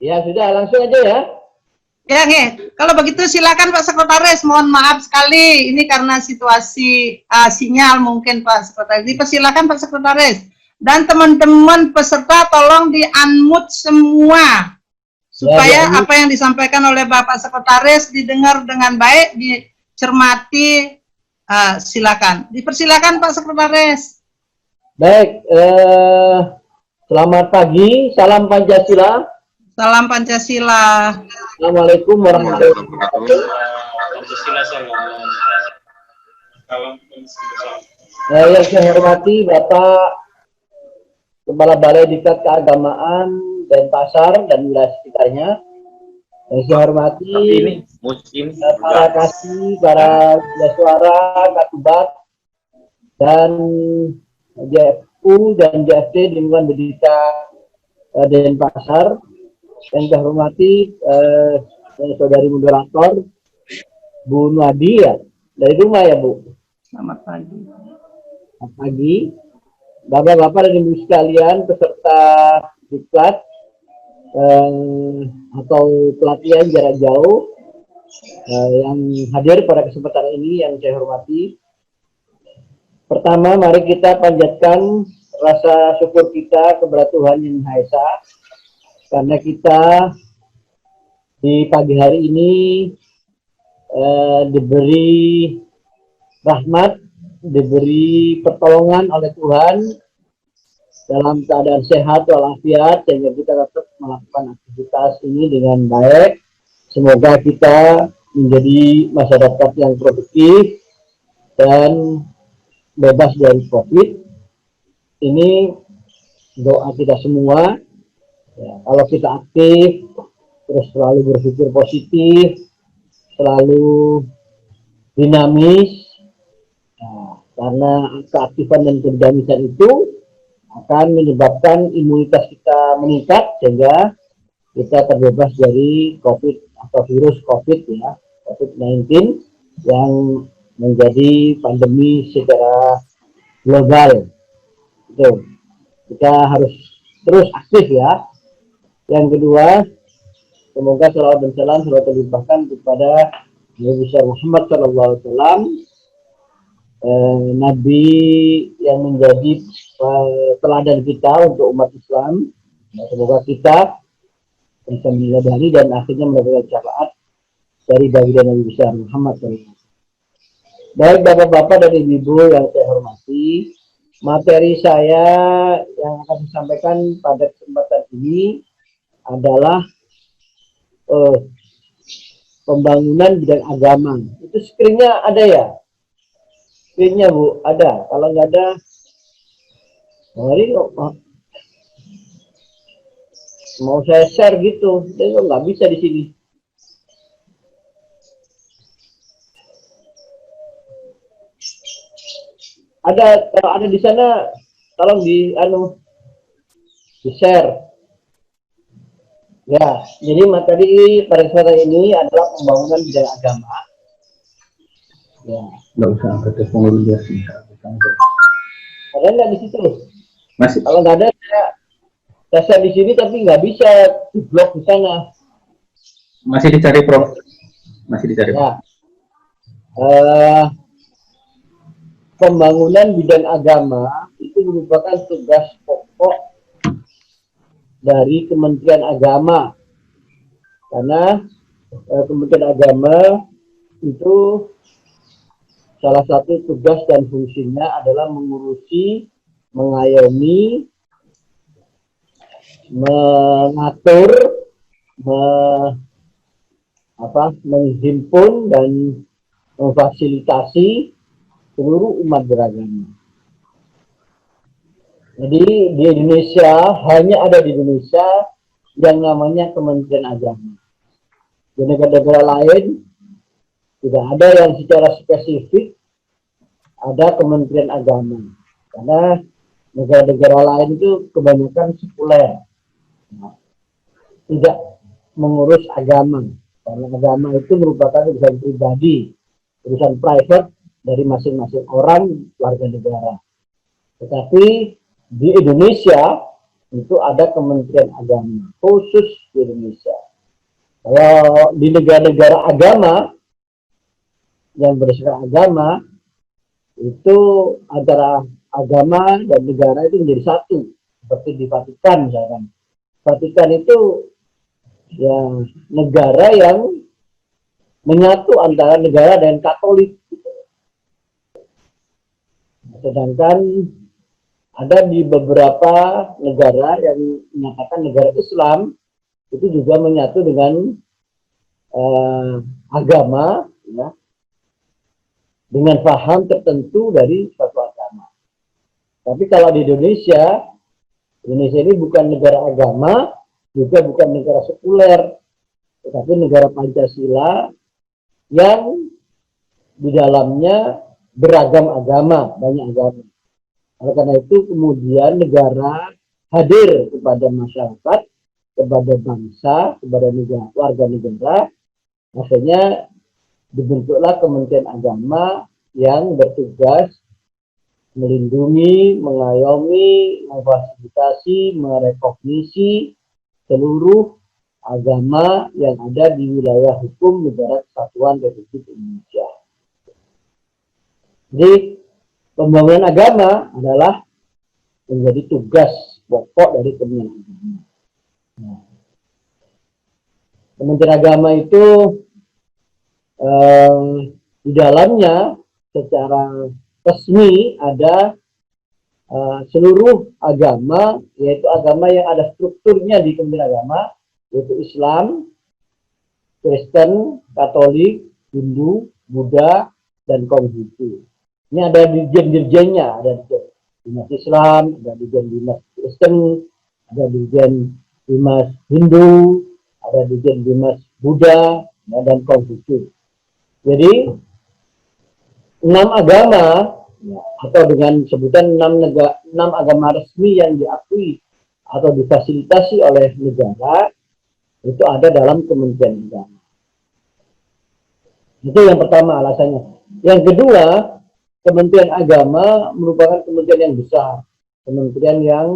Ya sudah, langsung aja ya. Ya, nih. Kalau begitu silakan Pak Sekretaris. Mohon maaf sekali, ini karena situasi sinyal mungkin Pak Sekretaris. Dipersilakan Pak Sekretaris. Dan teman-teman peserta tolong di-unmute semua supaya apa yang disampaikan oleh Bapak Sekretaris didengar dengan baik, dicermati. Silakan. Dipersilakan Pak Sekretaris. Baik, selamat pagi, salam Pancasila. Salam Pancasila. Assalamualaikum warahmatullahi wabarakatuh. Pancasila salam. Yang saya hormati Bapak Kepala Balai Diklat Keagamaan Denpasar dan wilayah sekitarnya. Yang saya hormati para kasih, para suara, Katubat, dan JFU dan JFT lingkungan pendidikan Denpasar. Yang saya hormati saudari moderator Bu Nadi ya, dari rumah ya Bu. Selamat pagi. Selamat pagi, Bapak-bapak dan Ibu sekalian peserta diklat atau pelatihan jarak jauh yang hadir pada kesempatan ini yang saya hormati. Pertama, mari kita panjatkan rasa syukur kita kepada Tuhan Yang Maha Esa karena kita di pagi hari ini diberi rahmat, diberi pertolongan oleh Tuhan dalam keadaan sehat walafiat sehingga kita dapat melakukan aktivitas ini dengan baik. Semoga kita menjadi masyarakat yang produktif dan bebas dari COVID. Ini doa kita semua. Ya, kalau kita aktif, terus selalu berpikir positif, selalu dinamis, nah, karena keaktifan dan kedinamisan itu akan menyebabkan imunitas kita meningkat sehingga kita terbebas dari COVID atau virus COVID ya, COVID-19 yang menjadi pandemi secara global. Itu kita harus terus aktif ya. Yang kedua, semoga salawat dan salam selalu terlimpahkan kepada Nabi Muhammad SAW, Nabi yang menjadi teladan kita untuk umat Islam. Semoga kita bisa menyadari dan akhirnya mendapatkan syafaat dari baginda Nabi besar Muhammad SAW. Baik Bapak-bapak dan Ibu-ibu yang saya hormati, materi saya yang akan saya sampaikan pada kesempatan ini adalah pembangunan bidang agama. Itu screen-nya ada ya? Screen-nya Bu, ada. Kalau nggak ada, mari mau saya share gitu, tapi nggak bisa di sini. Ada, kalau ada di sana, tolong di share. Ya, jadi materi pada kesempatan ini adalah pembangunan bidang agama. Ya. Nggak usah angkat telepon dulu ya. Ada nggak di situ? Masih. Kalau nggak ada, saya di sini tapi nggak bisa di blok di sana. Masih dicari Prof. Masih dicari. Ya. Pembangunan bidang agama itu merupakan tugas pokok dari Kementerian Agama, karena Kementerian Agama itu salah satu tugas dan fungsinya adalah mengurusi, mengayomi, mengatur, menghimpun dan memfasilitasi seluruh umat beragama. Jadi di Indonesia, hanya ada di Indonesia yang namanya Kementerian Agama. Di negara-negara lain tidak ada yang secara spesifik ada Kementerian Agama. Karena negara-negara lain itu kebanyakan sekuler, tidak mengurus agama. Karena agama itu merupakan urusan pribadi, urusan private dari masing-masing orang warga negara. Tetapi di Indonesia itu ada Kementerian Agama khusus di Indonesia. Kalau di negara-negara agama yang berdasarkan agama itu antara agama dan negara itu menjadi satu, seperti di Vatikan misalkan. Vatikan itu ya negara yang menyatu antara negara dan Katolik. Sedangkan ada di beberapa negara yang menyatakan negara Islam itu juga menyatu dengan agama, ya, dengan paham tertentu dari suatu agama. Tapi kalau di Indonesia ini bukan negara agama, juga bukan negara sekuler, tetapi negara Pancasila yang di dalamnya beragam agama, banyak agama. Oleh karena itu kemudian negara hadir kepada masyarakat, kepada bangsa, kepada negara, warga negara, akhirnya dibentuklah Kementerian Agama yang bertugas melindungi, mengayomi, memfasilitasi, merekognisi seluruh agama yang ada di wilayah hukum Negara Kesatuan Republik Indonesia. Jadi pembangunan agama adalah menjadi tugas pokok dari Kementerian Agama. Nah, Kementerian Agama itu di dalamnya secara resmi ada seluruh agama, yaitu agama yang ada strukturnya di Kementerian Agama, yaitu Islam, Kristen, Katolik, Hindu, Buddha, dan Konghucu. Ini ada dirjen-dirjennya, ada dinas Islam, ada dinas Kristen, ada dinas Hindu, ada dinas Buddha, dan Konghucu. Jadi 6 agama, atau dengan sebutan 6 agama resmi yang diakui atau difasilitasi oleh negara, itu ada dalam Kementerian Agama. Itu yang pertama alasannya. Yang kedua, Kementerian Agama merupakan kementerian yang besar, kementerian yang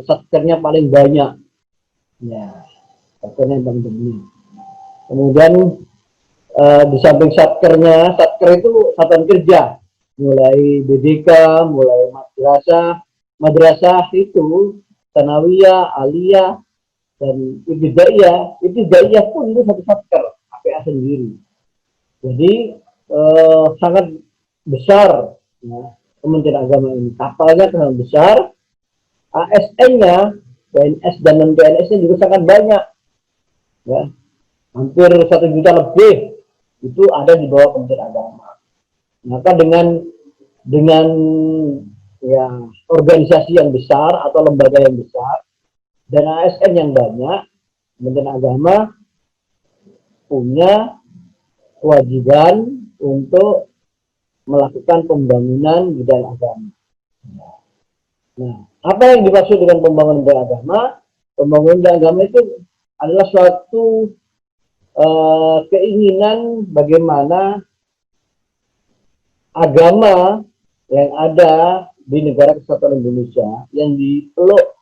satkernya paling banyak. Ya, satkernya paling banyak. Kemudian di samping satkernya, satker itu satuan kerja, mulai BDK, mulai madrasah itu, sanawiyah, aliyah, dan ibtidaiyah pun itu satu satker, APA sendiri. Jadi sangat besar, ya, Kementerian Agama ini. Kapalnya sangat besar, ASN-nya, PNS dan non-PNS-nya juga sangat banyak, ya, hampir 1 juta lebih itu ada di bawah Kementerian Agama. Maka dengan ya organisasi yang besar atau lembaga yang besar dan ASN yang banyak, Kementerian Agama punya kewajiban untuk melakukan pembangunan bidang agama. Nah, apa yang dimaksud dengan pembangunan bidang agama? Pembangunan bidang agama itu adalah suatu keinginan bagaimana agama yang ada di negara kesatuan Indonesia yang dipeluk,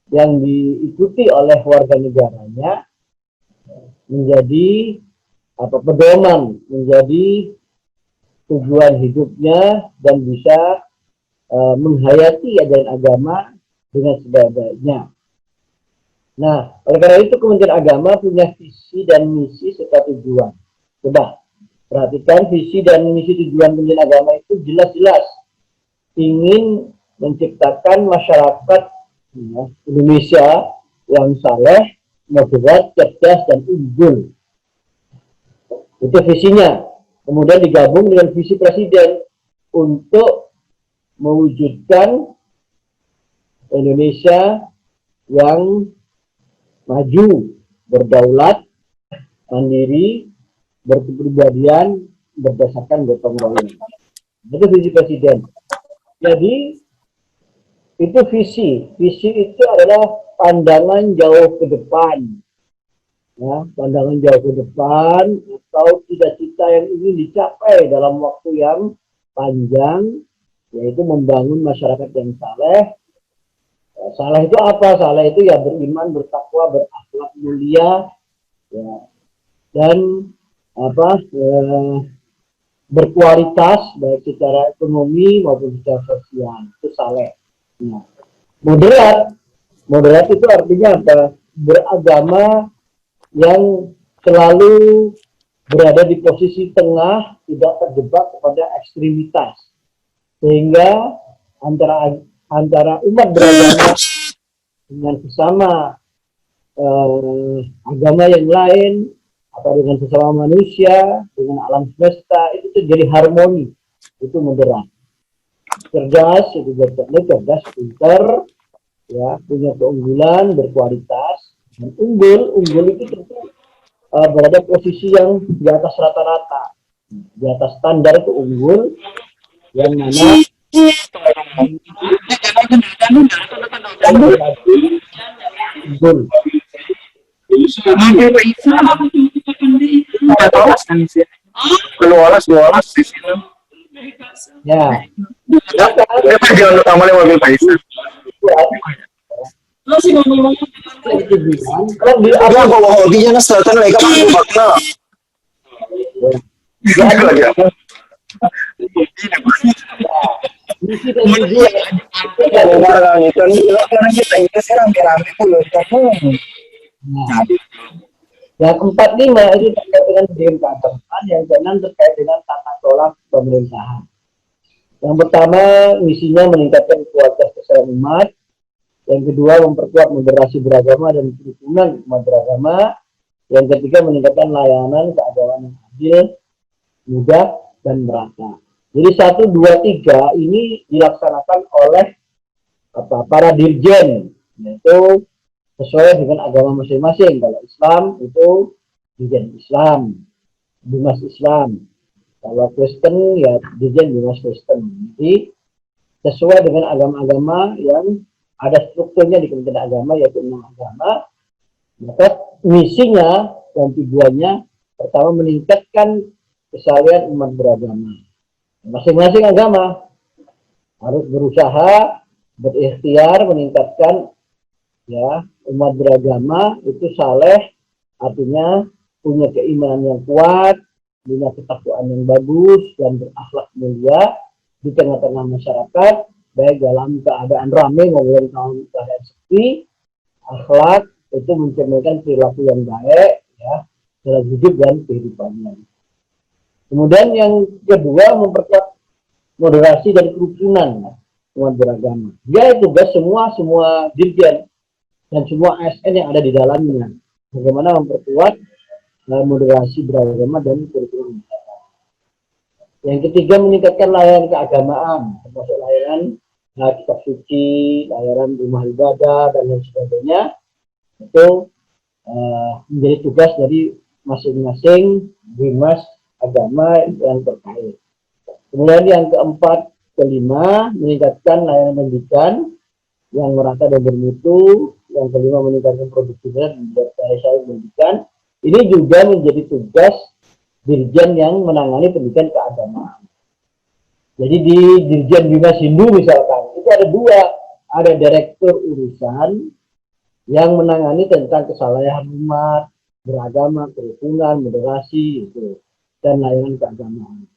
yang diikuti oleh warga negaranya menjadi pedoman, menjadi tujuan hidupnya dan bisa menghayati ajaran agama dengan sebaik-baiknya. Nah, oleh karena itu Kementerian Agama punya visi dan misi serta tujuan. Coba perhatikan visi dan misi tujuan Kementerian Agama itu jelas-jelas ingin menciptakan masyarakat Indonesia yang saleh, moderat, cerdas, dan unggul. Itu visinya. Kemudian digabung dengan visi Presiden untuk mewujudkan Indonesia yang maju, berdaulat, mandiri, berkepribadian, berdasarkan gotong royong. Itu visi Presiden. Jadi itu visi. Visi itu adalah pandangan jauh ke depan. Ya, pandangan jauh ke depan atau cita-cita yang ingin dicapai dalam waktu yang panjang, yaitu membangun masyarakat yang saleh, Saleh itu apa? Saleh itu ya beriman, bertakwa, berakhlak mulia, ya, dan apa berkualitas baik secara ekonomi maupun secara sosial, itu saleh. Nah, moderat, moderat itu artinya apa? Beragama yang selalu berada di posisi tengah, tidak terjebak kepada ekstremitas, sehingga antara umat beragama dengan sesama agama yang lain atau dengan sesama manusia, dengan alam semesta, itu terjadi harmoni, itu moderat. Cerdas, itu cerdas, pintar, ya, punya keunggulan, berkualitas. Dan unggul itu tentu berada posisi yang di atas rata-rata, di atas standar itu unggul, yang mana unggul. Ya, Jangan utama mobil Faisal. itu bilang kalau di Apa bawa hobinya na selatan mereka mampu makna. misi dan tujuan Barang itu orang kita itu sekarang rame puluh tahun. Nah, yang 45 itu terkait dengan bidang keagamaan, yang keenam terkait dengan tata kelola pemerintahan. Yang pertama, misinya meningkatkan kualitas kesehatan umat. Yang kedua, memperkuat moderasi beragama dan kerukunan umat beragama. Yang ketiga, meningkatkan layanan keagamaan yang adil, mudah, dan merata. Jadi 1, 2, 3 ini dilaksanakan oleh para dirjen, yaitu sesuai dengan agama masing-masing. Kalau Islam itu dirjen Islam, Bimas Islam. Kalau Kristen ya dirjen Bimas Kristen. Jadi sesuai dengan agama-agama yang ada strukturnya di Kementerian Agama, yaitu 6 agama. Maka misinya dan tujuannya pertama meningkatkan kesalahan umat beragama. Masing-masing agama harus berusaha berikhtiar meningkatkan ya umat beragama itu saleh, artinya punya keimanan yang kuat, punya ketakwaan yang bagus dan berakhlak mulia di tengah-tengah masyarakat, baik dalam keadaan ramai maupun dalam keadaan sepi. Akhlak itu mencerminkan perilaku yang baik ya dalam hidup dan kehidupannya. Kemudian yang kedua, memperkuat moderasi dan kerukunan umat beragama. Dia tugas semua dirjen dan semua ASN yang ada di dalamnya. Bagaimana memperkuat moderasi beragama dan kerukunan. Yang ketiga, meningkatkan layanan keagamaan, termasuk layanan kitab suci, layanan rumah ibadah dan lain sebagainya. Itu menjadi tugas dari masing-masing bimas agama yang terkait. Kemudian yang keempat, kelima, meningkatkan layanan pendidikan yang merata dan bermutu. Yang kelima, meningkatkan produktivitas dan berkualitas pendidikan. Ini juga menjadi tugas dirjen yang menangani pendidikan keagamaan. Jadi di Dirjen Bimas Hindu misalkan, itu ada dua, ada direktur urusan yang menangani tentang kesalahan umat beragama, kerukunan, moderasi, itu, dan layanan keagamaan.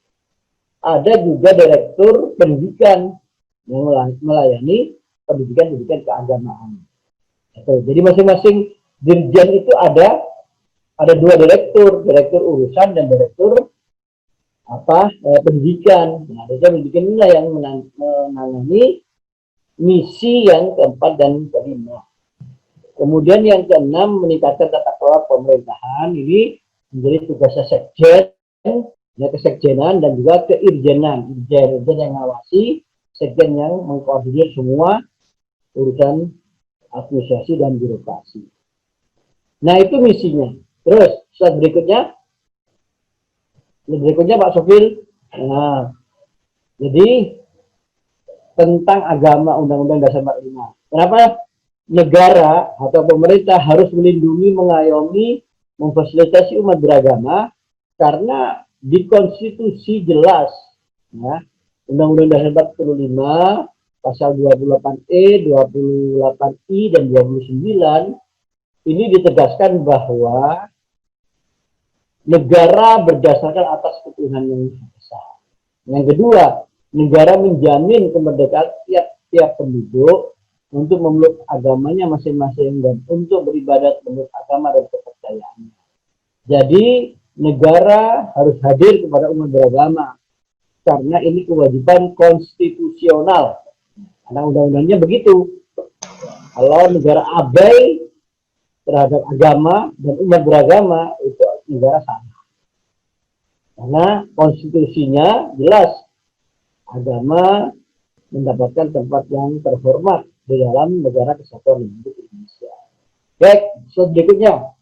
Ada juga direktur pendidikan yang melayani pendidikan keagamaan. Jadi masing-masing dirjen itu ada dua direktur urusan dan direktur pendidikan. Nah, pendidikan inilah yang menangani misi yang keempat dan kelima. Kemudian yang keenam, meningkatkan tata kelola pemerintahan. Ini menjadi tugasnya sekjen, ya, kesekjenan dan juga keirjenan. Irjen yang mengawasi, sekjen yang mengkoordinir semua urusan administrasi dan birokrasi. Nah, itu misinya. Terus slide berikutnya Pak Sofil. Nah, jadi tentang agama Undang-Undang Dasar 45. Kenapa negara atau pemerintah harus melindungi, mengayomi, memfasilitasi umat beragama? Karena di konstitusi jelas, ya, Undang-Undang Dasar 45 pasal 28E, 28I, dan 29 ini ditegaskan bahwa negara berdasarkan atas ketuhanan yang besar. Yang kedua, negara menjamin kemerdekaan tiap penduduk untuk memeluk agamanya masing-masing dan untuk beribadat menurut agama dan kepercayaannya. Jadi negara harus hadir kepada umat beragama karena ini kewajiban konstitusional. Karena undang-undangnya begitu. Kalau negara abai terhadap agama dan umat beragama, itu negara salah. Karena konstitusinya jelas agama mendapatkan tempat yang terhormat di dalam negara kesatuan Republik Indonesia. Baik, slide berikutnya.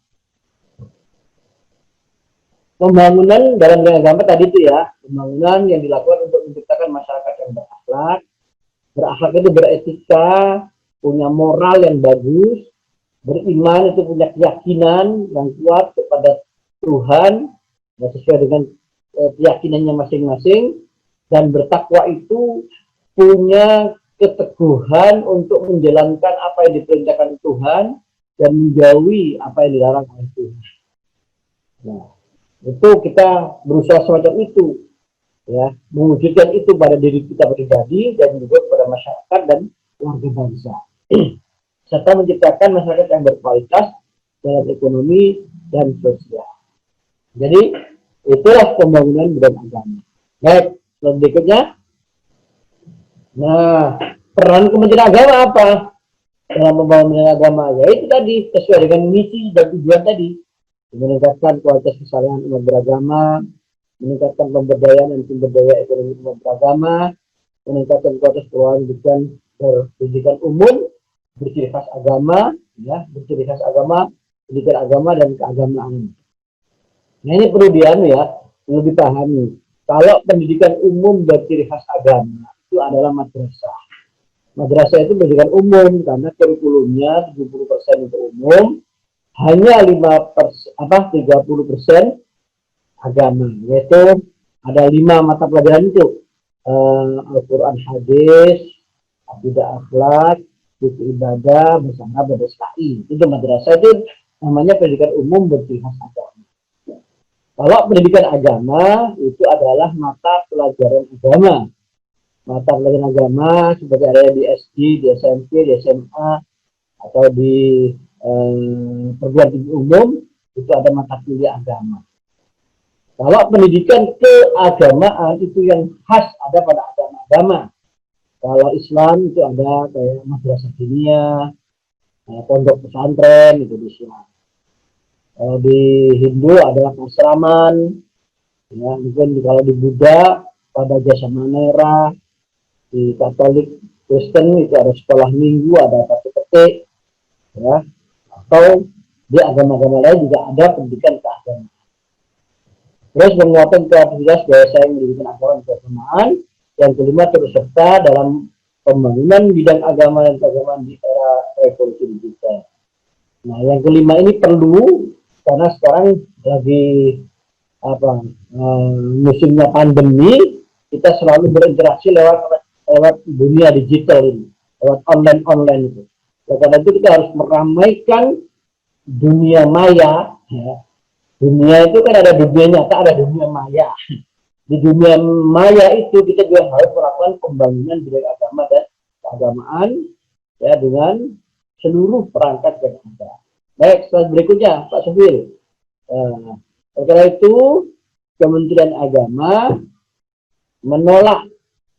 Pembangunan dalam bidang agama tadi itu ya, pembangunan yang dilakukan untuk menciptakan masyarakat yang berakhlak. Berakhlak itu beretika, punya moral yang bagus, beriman itu punya keyakinan yang kuat kepada Tuhan, sesuai dengan keyakinannya masing-masing, dan bertakwa itu punya keteguhan untuk menjalankan apa yang diperintahkan Tuhan dan menjauhi apa yang dilarang oleh Tuhan. Nah, itu kita berusaha semacam itu, ya, mewujudkan itu pada diri kita pribadi dan juga kepada masyarakat dan warga bangsa, serta menciptakan masyarakat yang berkualitas dalam ekonomi dan sosial. Jadi itulah pembangunan bidang agama. Baik, berikutnya. Nah, peran Kementerian Agama apa dalam pembangunan agama? Ya itu tadi, sesuai dengan misi dan tujuan tadi, meningkatkan kualitas kesalahan umat beragama, meningkatkan pemberdayaan dan sumber daya ekonomi umat beragama, meningkatkan kualitas pendidikan berpendidikan umum, berciri khas agama, ya, berciri khas agama, pendidikan agama dan keagamaan. Nah ini perlu perlu dipahami. Kalau pendidikan umum berciri khas agama itu adalah madrasah. Madrasah itu pendidikan umum karena kurikulumnya 70% untuk umum, hanya 30% agama, yaitu ada 5 mata pelajaran itu, Al-Quran, hadis, akidah akhlak, buku ibadah, bahasa Arab, bahasa SKI. Itu madrasah, itu namanya pendidikan umum berciri khas agama. Kalau pendidikan agama itu adalah mata pelajaran agama. Mata pelajaran agama seperti ada di SD, di SMP, di SMA, atau di perguruan tinggi umum, itu ada mata kuliah agama. Kalau pendidikan keagamaan itu yang khas ada pada agama-agama. Kalau Islam itu ada kayak madrasah diniyah, pondok pesantren itu di Islam. Di Hindu adalah asraman, ya, mungkin kalau di Buddha pada jasa manera, di Katolik Kristen itu ada sekolah minggu, ada satu petik, ya, atau di agama-agama lain juga ada pendidikan keagamaan. Terus menguatkan kreativitas bahasa yang mendidikan agama dan keagamaan. Yang kelima, terus serta dalam pembangunan bidang agama dan keagamaan di era revolusi digital. Nah, yang kelima ini perlu karena sekarang lagi musimnya pandemi, kita selalu berinteraksi lewat dunia digital ini, lewat online itu. Karena itu kita harus meramaikan dunia maya. Ya. Dunia itu kan ada dunia nyata, ada dunia maya. Di dunia maya itu kita juga harus melakukan pembangunan bidang agama dan keagamaan, ya, dengan seluruh perangkat yang ada. Baik, slide berikutnya, Pak Sofil. Setelah itu, Kementerian Agama menolak,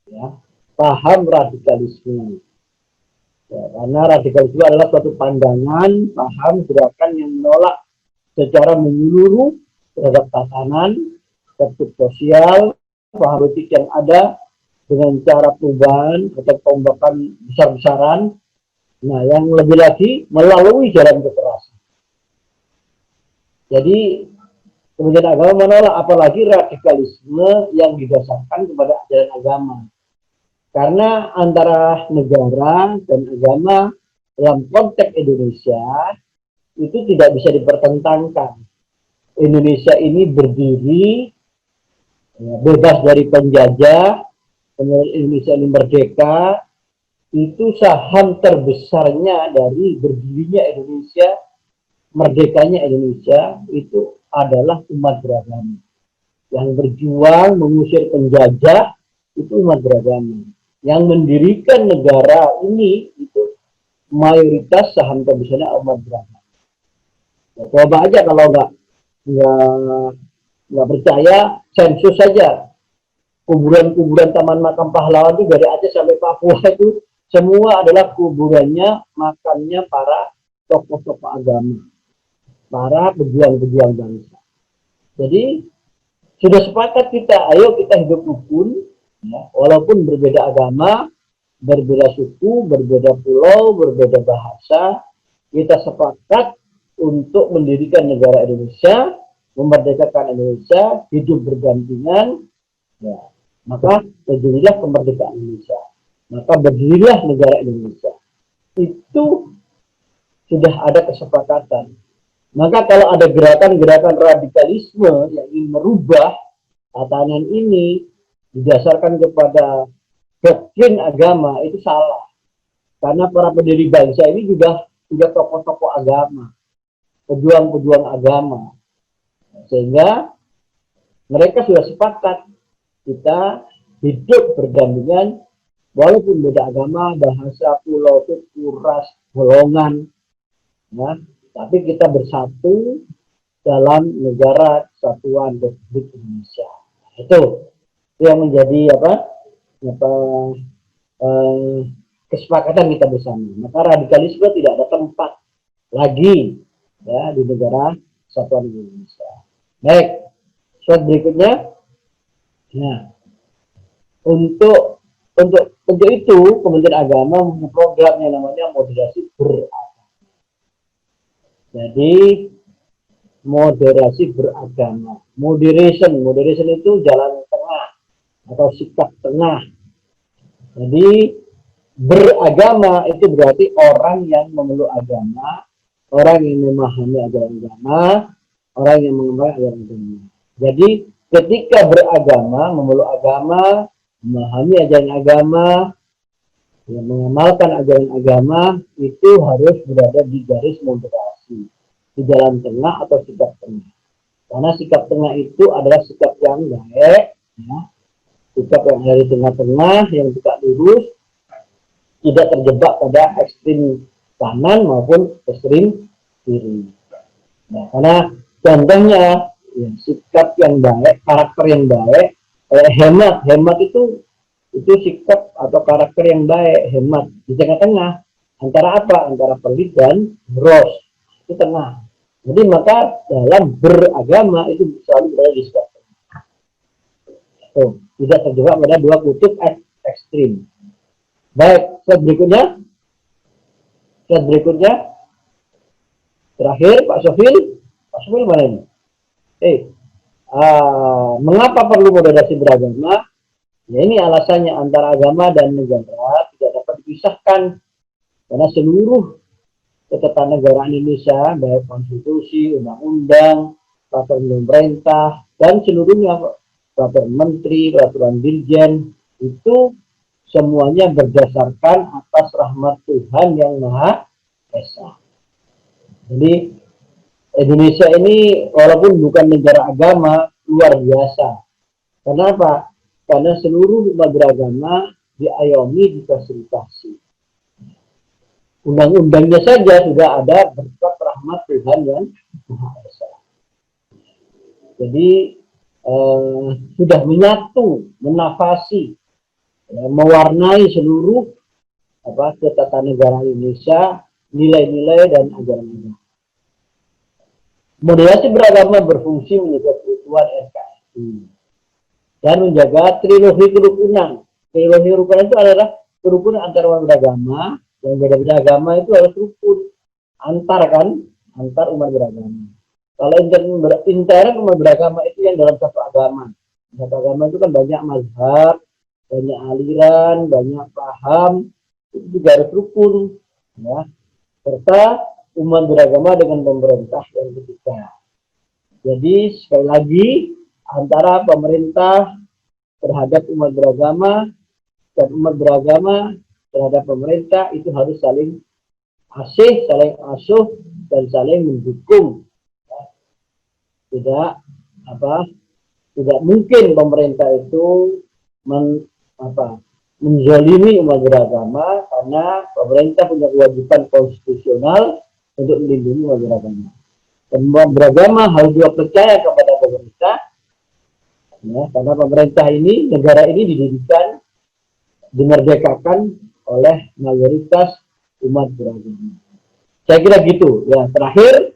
ya, paham radikalisme. Ya, karena radikalisme adalah suatu pandangan, paham, gerakan yang menolak secara menyeluruh terhadap tatanan, tertib sosial, paham politik yang ada dengan cara perubahan atau pembakan besar-besaran. Nah, yang lebih lagi melalui jalan kekerasan. Jadi Kementerian Agama menolak apalagi radikalisme yang didasarkan kepada ajaran agama. Karena antara negara dan agama dalam konteks Indonesia itu tidak bisa dipertentangkan. Indonesia ini berdiri, ya, bebas dari penjajah, kemudian Indonesia ini merdeka, itu saham terbesarnya dari berdirinya Indonesia, merdekanya Indonesia, itu adalah umat beragama. Yang berjuang mengusir penjajah itu umat beragama. Yang mendirikan negara ini itu mayoritas saham terbesarnya umat beragama. Ya, coba aja kalau nggak percaya, sensus saja. Kuburan-kuburan Taman Makam Pahlawan itu dari Aceh sampai Papua itu semua adalah kuburannya, makamnya para tokoh-tokoh agama, para pejuang-pejuang bangsa. Jadi sudah sepakat kita, ayo kita hidup rukun, ya, walaupun berbeda agama, berbeda suku, berbeda pulau, berbeda bahasa, kita sepakat untuk mendirikan negara Indonesia, memerdekakan Indonesia, hidup berdampingan, ya, maka berdirilah kemerdekaan Indonesia. Maka berdirilah negara Indonesia. Itu sudah ada kesepakatan. Maka kalau ada gerakan-gerakan radikalisme yang ingin merubah tatanan ini didasarkan kepada doktrin agama, itu salah. Karena para pendiri bangsa ini juga tokoh-tokoh agama, pejuang-pejuang agama. Sehingga mereka sudah sepakat kita hidup berdampingan walaupun beda agama, bahasa, pulau, suku, ras, golongan, ya, tapi kita bersatu dalam negara kesatuan Republik Indonesia. Itu yang menjadi kesepakatan kita bersama. Maka radikalisme tidak ada tempat lagi, ya, di negara kesatuan Indonesia. Baik, slide berikutnya. Nah, untuk itu Kementerian Agama mempunyai program yang namanya moderasi beragama. Jadi moderasi beragama, moderation itu jalan tengah atau sikap tengah. Jadi beragama itu berarti orang yang memeluk agama, orang yang memahami ajaran agama, orang yang mengemban ajaran agama. Jadi ketika beragama, memeluk agama, memahami ajaran agama, yang mengamalkan ajaran agama, itu harus berada di garis moderasi, di jalan tengah atau sikap tengah. Karena sikap tengah itu adalah sikap yang baik, ya, sikap yang dari tengah-tengah, yang tegak lurus, tidak terjebak pada ekstrim kanan maupun ekstrim kiri. Nah, karena contohnya ya, sikap yang baik, karakter yang baik, hemat itu sikap atau karakter yang baik, hemat di tengah-tengah antara apa? Antara pelit dan ros, itu tengah. Jadi maka dalam beragama itu selalu berada di sikap tengah. Tuh, tidak terjebak pada dua kutub ekstrim. Baik, slide berikutnya. Terakhir, Pak Sofil mana ini? Mengapa perlu moderasi beragama? Ya, ini alasannya, antara agama dan negara tidak dapat dipisahkan karena seluruh ketatanegaraan Indonesia, baik konstitusi, undang-undang, peraturan pemerintah, dan seluruhnya peraturan menteri, peraturan dirjen, itu semuanya berdasarkan atas rahmat Tuhan yang Maha Esa. Jadi Indonesia ini walaupun bukan negara agama, luar biasa. Kenapa? Karena seluruh umat beragama diayomi, difasilitasi. Undang-undangnya saja sudah ada berkat rahmat Tuhan yang Maha Esa. Jadi sudah menyatu, menafasi, ya, mewarnai seluruh ketatanegaraan Indonesia, nilai-nilai dan ajaran agama. Moderasi beragama berfungsi menjaga keutuhan NKRI dan menjaga trilogi kerukunan. Trilogi kerukunan itu adalah kerukunan antar umat beragama, yang beda-beda agama itu harus rukun antar umat beragama. Kalau intern umat beragama itu yang dalam satu agama. Satu agama itu kan banyak mazhab, banyak aliran, banyak paham, itu juga harus rukun, ya. Serta umat beragama dengan pemerintah yang ketiga. Jadi sekali lagi antara pemerintah terhadap umat beragama dan umat beragama terhadap pemerintah itu harus saling asih, saling asuh, dan saling mendukung. Tidak tidak mungkin pemerintah itu menzalimi umat beragama, karena pemerintah punya kewajiban konstitusional untuk melindungi umat beragama. Dan umat beragama harus juga percaya kepada pemerintah, ya, karena pemerintah ini, negara ini didirikan, dimerdekakan oleh mayoritas umat beragama. Saya kira gitu. Ya, terakhir,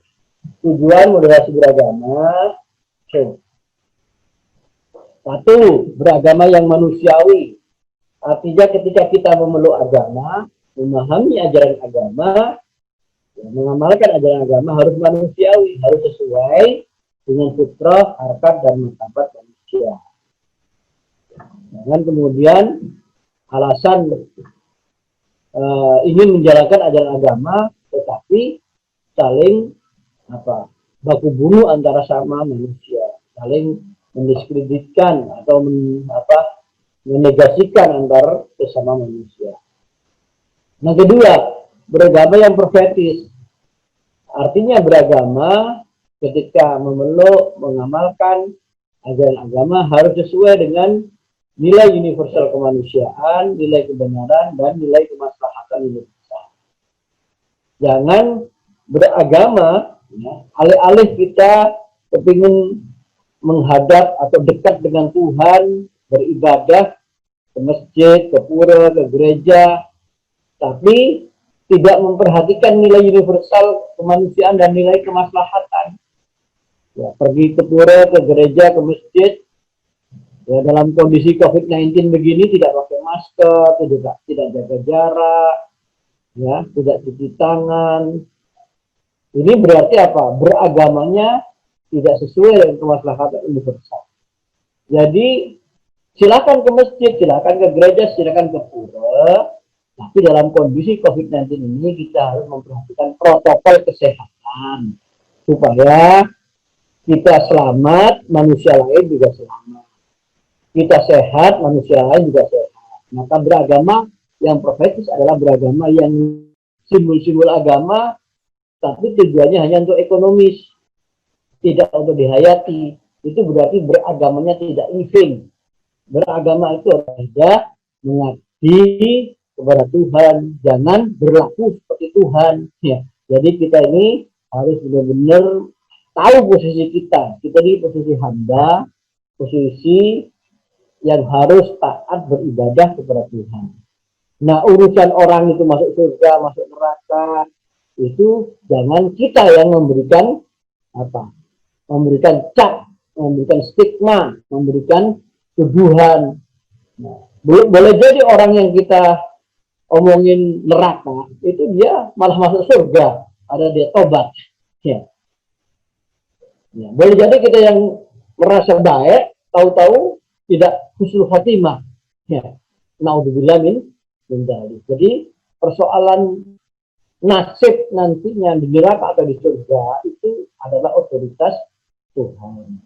tujuan moderasi beragama. Satu, beragama yang manusiawi. Artinya ketika kita memeluk agama, memahami ajaran agama, ya, mengamalkan ajaran agama harus manusiawi, harus sesuai dengan fitrah, harkat, dan martabat manusia. Jangan kemudian alasan ingin menjalankan ajaran agama, tetapi saling baku bunuh antara sama manusia, saling mendiskreditkan atau menegasikan antar sesama manusia. Nah, kedua, beragama yang profetis. Artinya beragama ketika memeluk, mengamalkan ajaran agama harus sesuai dengan nilai universal kemanusiaan, nilai kebenaran, dan nilai kemaslahatan universal. Jangan beragama, ya, alih-alih kita kepingin menghadap atau dekat dengan Tuhan, beribadah ke masjid, ke pura, ke gereja, tapi tidak memperhatikan nilai universal kemanusiaan dan nilai kemaslahatan. Ya, pergi ke pura, ke gereja, ke masjid, ya, dalam kondisi COVID-19 begini tidak pakai masker, tidak jaga jarak, ya, tidak cuci tangan. Ini berarti apa? Beragamanya tidak sesuai dengan kemaslahatan universal. Jadi silakan ke masjid, silakan ke gereja, silakan ke pura, tapi dalam kondisi COVID-19 ini kita harus memperhatikan protokol kesehatan supaya kita selamat, manusia lain juga selamat. Kita sehat, manusia lain juga sehat. Maka beragama yang profetis adalah beragama yang simbol-simbol agama, tapi tujuannya hanya untuk ekonomis, tidak untuk dihayati. Itu berarti beragamanya tidak living. Beragama itu adalah mengabdi kepada Tuhan, jangan berlaku seperti Tuhan. Ya. Jadi kita ini harus benar-benar tahu posisi kita. Kita di posisi hamba, posisi yang harus taat beribadah kepada Tuhan. Nah, urusan orang itu masuk surga, masuk neraka, itu jangan kita yang memberikan memberikan cap, memberikan stigma, memberikan tuduhan. Nah, boleh jadi orang yang kita omongin neraka itu dia malah masuk surga, ada dia tobat. Ya. Ya, boleh jadi kita yang merasa baik, tahu-tahu tidak husnul khatimah. Ya. Naudzubillah min dzalik. Jadi persoalan nasib nantinya di neraka atau di surga itu adalah otoritas Tuhan,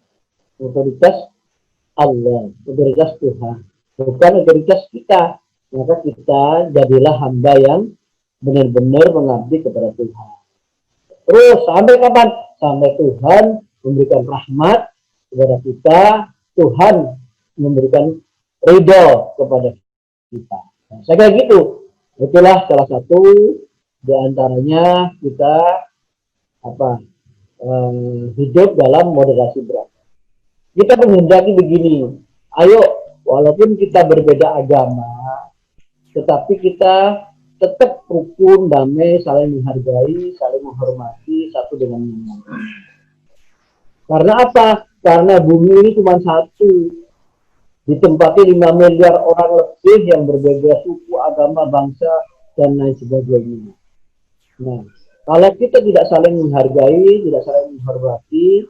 otoritas Allah, otoritas Tuhan, bukan otoritas kita. Maka kita jadilah hamba yang benar-benar mengabdi kepada Tuhan. Terus sampai kapan? Sampai Tuhan memberikan rahmat kepada kita, Tuhan memberikan ridho kepada kita. Nah, saya kayak gitu. Itulah salah satu di antaranya kita hidup dalam moderasi beragama. Kita menghendaki begini, ayo walaupun kita berbeda agama, tetapi kita tetap rukun, damai, saling menghargai, saling menghormati satu dengan yang lain. Karena apa? Karena bumi ini cuma satu, ditempati 5 miliar orang lebih yang berbeda suku, agama, bangsa, dan lain sebagainya. Nah, kalau kita tidak saling menghargai, tidak saling menghormati,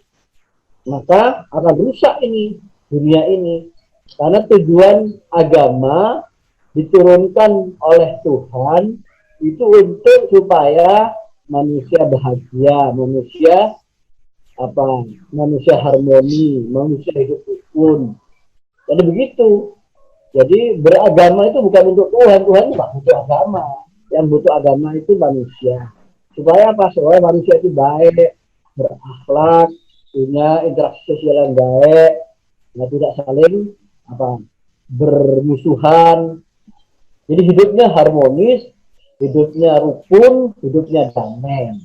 maka akan rusak ini, dunia ini. Karena tujuan agama diturunkan oleh Tuhan itu untuk supaya manusia bahagia, manusia harmoni, manusia hidup rukun. Jadi begitu. Jadi beragama itu bukan untuk Tuhan, Tuhan itu nggak butuh agama. Yang butuh agama itu manusia. Supaya apa? Supaya manusia itu baik, berakhlak, punya interaksi sosial yang baik, tidak saling bermusuhan. Jadi hidupnya harmonis, hidupnya rukun, hidupnya damai.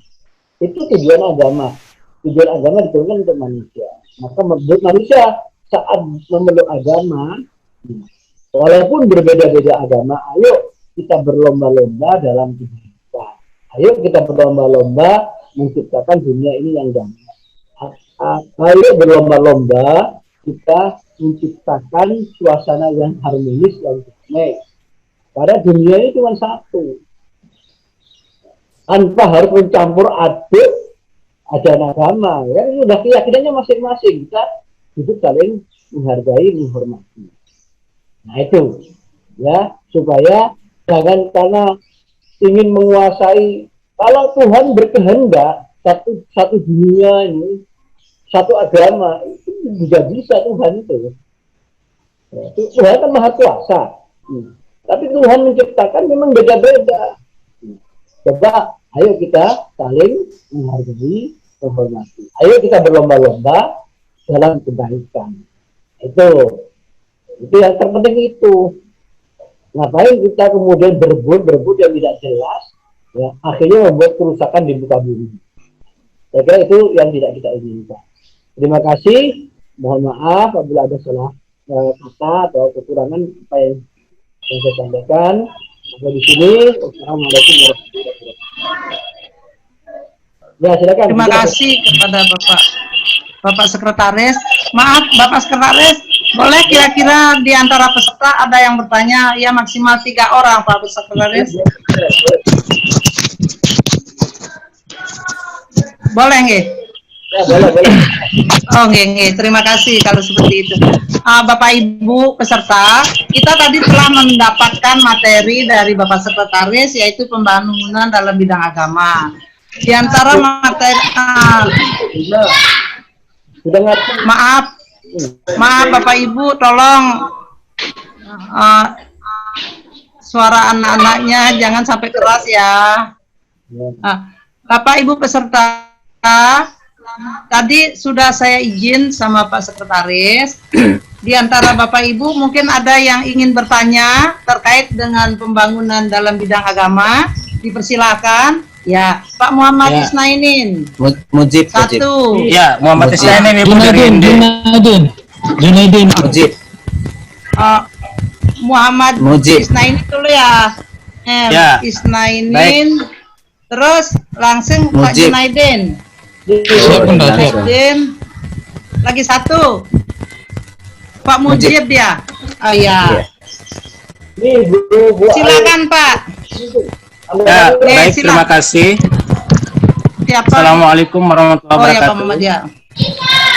Itu tujuan agama. Tujuan agama diturunkan untuk manusia. Maka menurut manusia saat memeluk agama, walaupun berbeda-beda agama, ayo kita berlomba-lomba dalam kehidupan. Ayo kita berlomba-lomba menciptakan dunia ini yang damai. Ayo berlomba-lomba kita menciptakan suasana yang harmonis dan damai. Karena dunia ini cuma satu. Tanpa harus mencampur aduk ajaran agama. Ya, ini udah keyakinannya masing-masing. Kita hidup saling menghargai, menghormati. Nah itu, ya, supaya jangan karena ingin menguasai. Kalau Tuhan berkehendak satu dunia ini, satu agama, itu juga bisa Tuhan itu. Ya, Tuhan kan maha kuasa. Tapi Tuhan menciptakan memang beda-beda. Coba, ayo kita saling menghargai, menghormati. Ayo kita berlomba-lomba dalam kebaikan. Itu yang terpenting itu. Ngapain kita kemudian berebut yang tidak jelas, ya, akhirnya membuat kerusakan di muka bumi. Saya kira itu yang tidak kita inginkan. Terima kasih. Mohon maaf apabila ada salah kata atau kekurangan apa yang saya sampaikan. Sampai di sini. Wassalamualaikum warahmatullahi wabarakatuh. Ya, silakan. Terima kasih kepada Bapak Sekretaris. Maaf, Bapak Sekretaris, boleh kira-kira di antara peserta ada yang bertanya? Ya, maksimal 3 orang, Pak Sekretaris. Boleh nggih? Ya, boleh. Oh, nggih. Terima kasih kalau seperti itu. Bapak Ibu peserta, kita tadi telah mendapatkan materi dari Bapak Sekretaris, yaitu pembangunan dalam bidang agama. Di antara materi, maaf Bapak Ibu, tolong suara anak-anaknya jangan sampai keras ya. Bapak Ibu peserta, tadi sudah saya izin sama Pak Sekretaris. Di antara Bapak Ibu mungkin ada yang ingin bertanya terkait dengan pembangunan dalam bidang agama. Dipersilakan. Ya, Pak Muhammad Isnainin. Mujib. Satu. Ya, Muhammad Isnainin Ibu dari Junaidin. Mujib. Muhammad Mujib. Isnainin dulu ya. Ya. Isnainin. Baik. Terus langsung Pak Mujib. Junaidin. Junaidin. Lagi satu. Pak Mujib dia. Oh iya. Ini Bu. Silakan Pak. Ya, baik, silakan. terima kasih. Siapa? Assalamualaikum warahmatullahi Oh ya Pak wabarakatuh. Muhammad ya.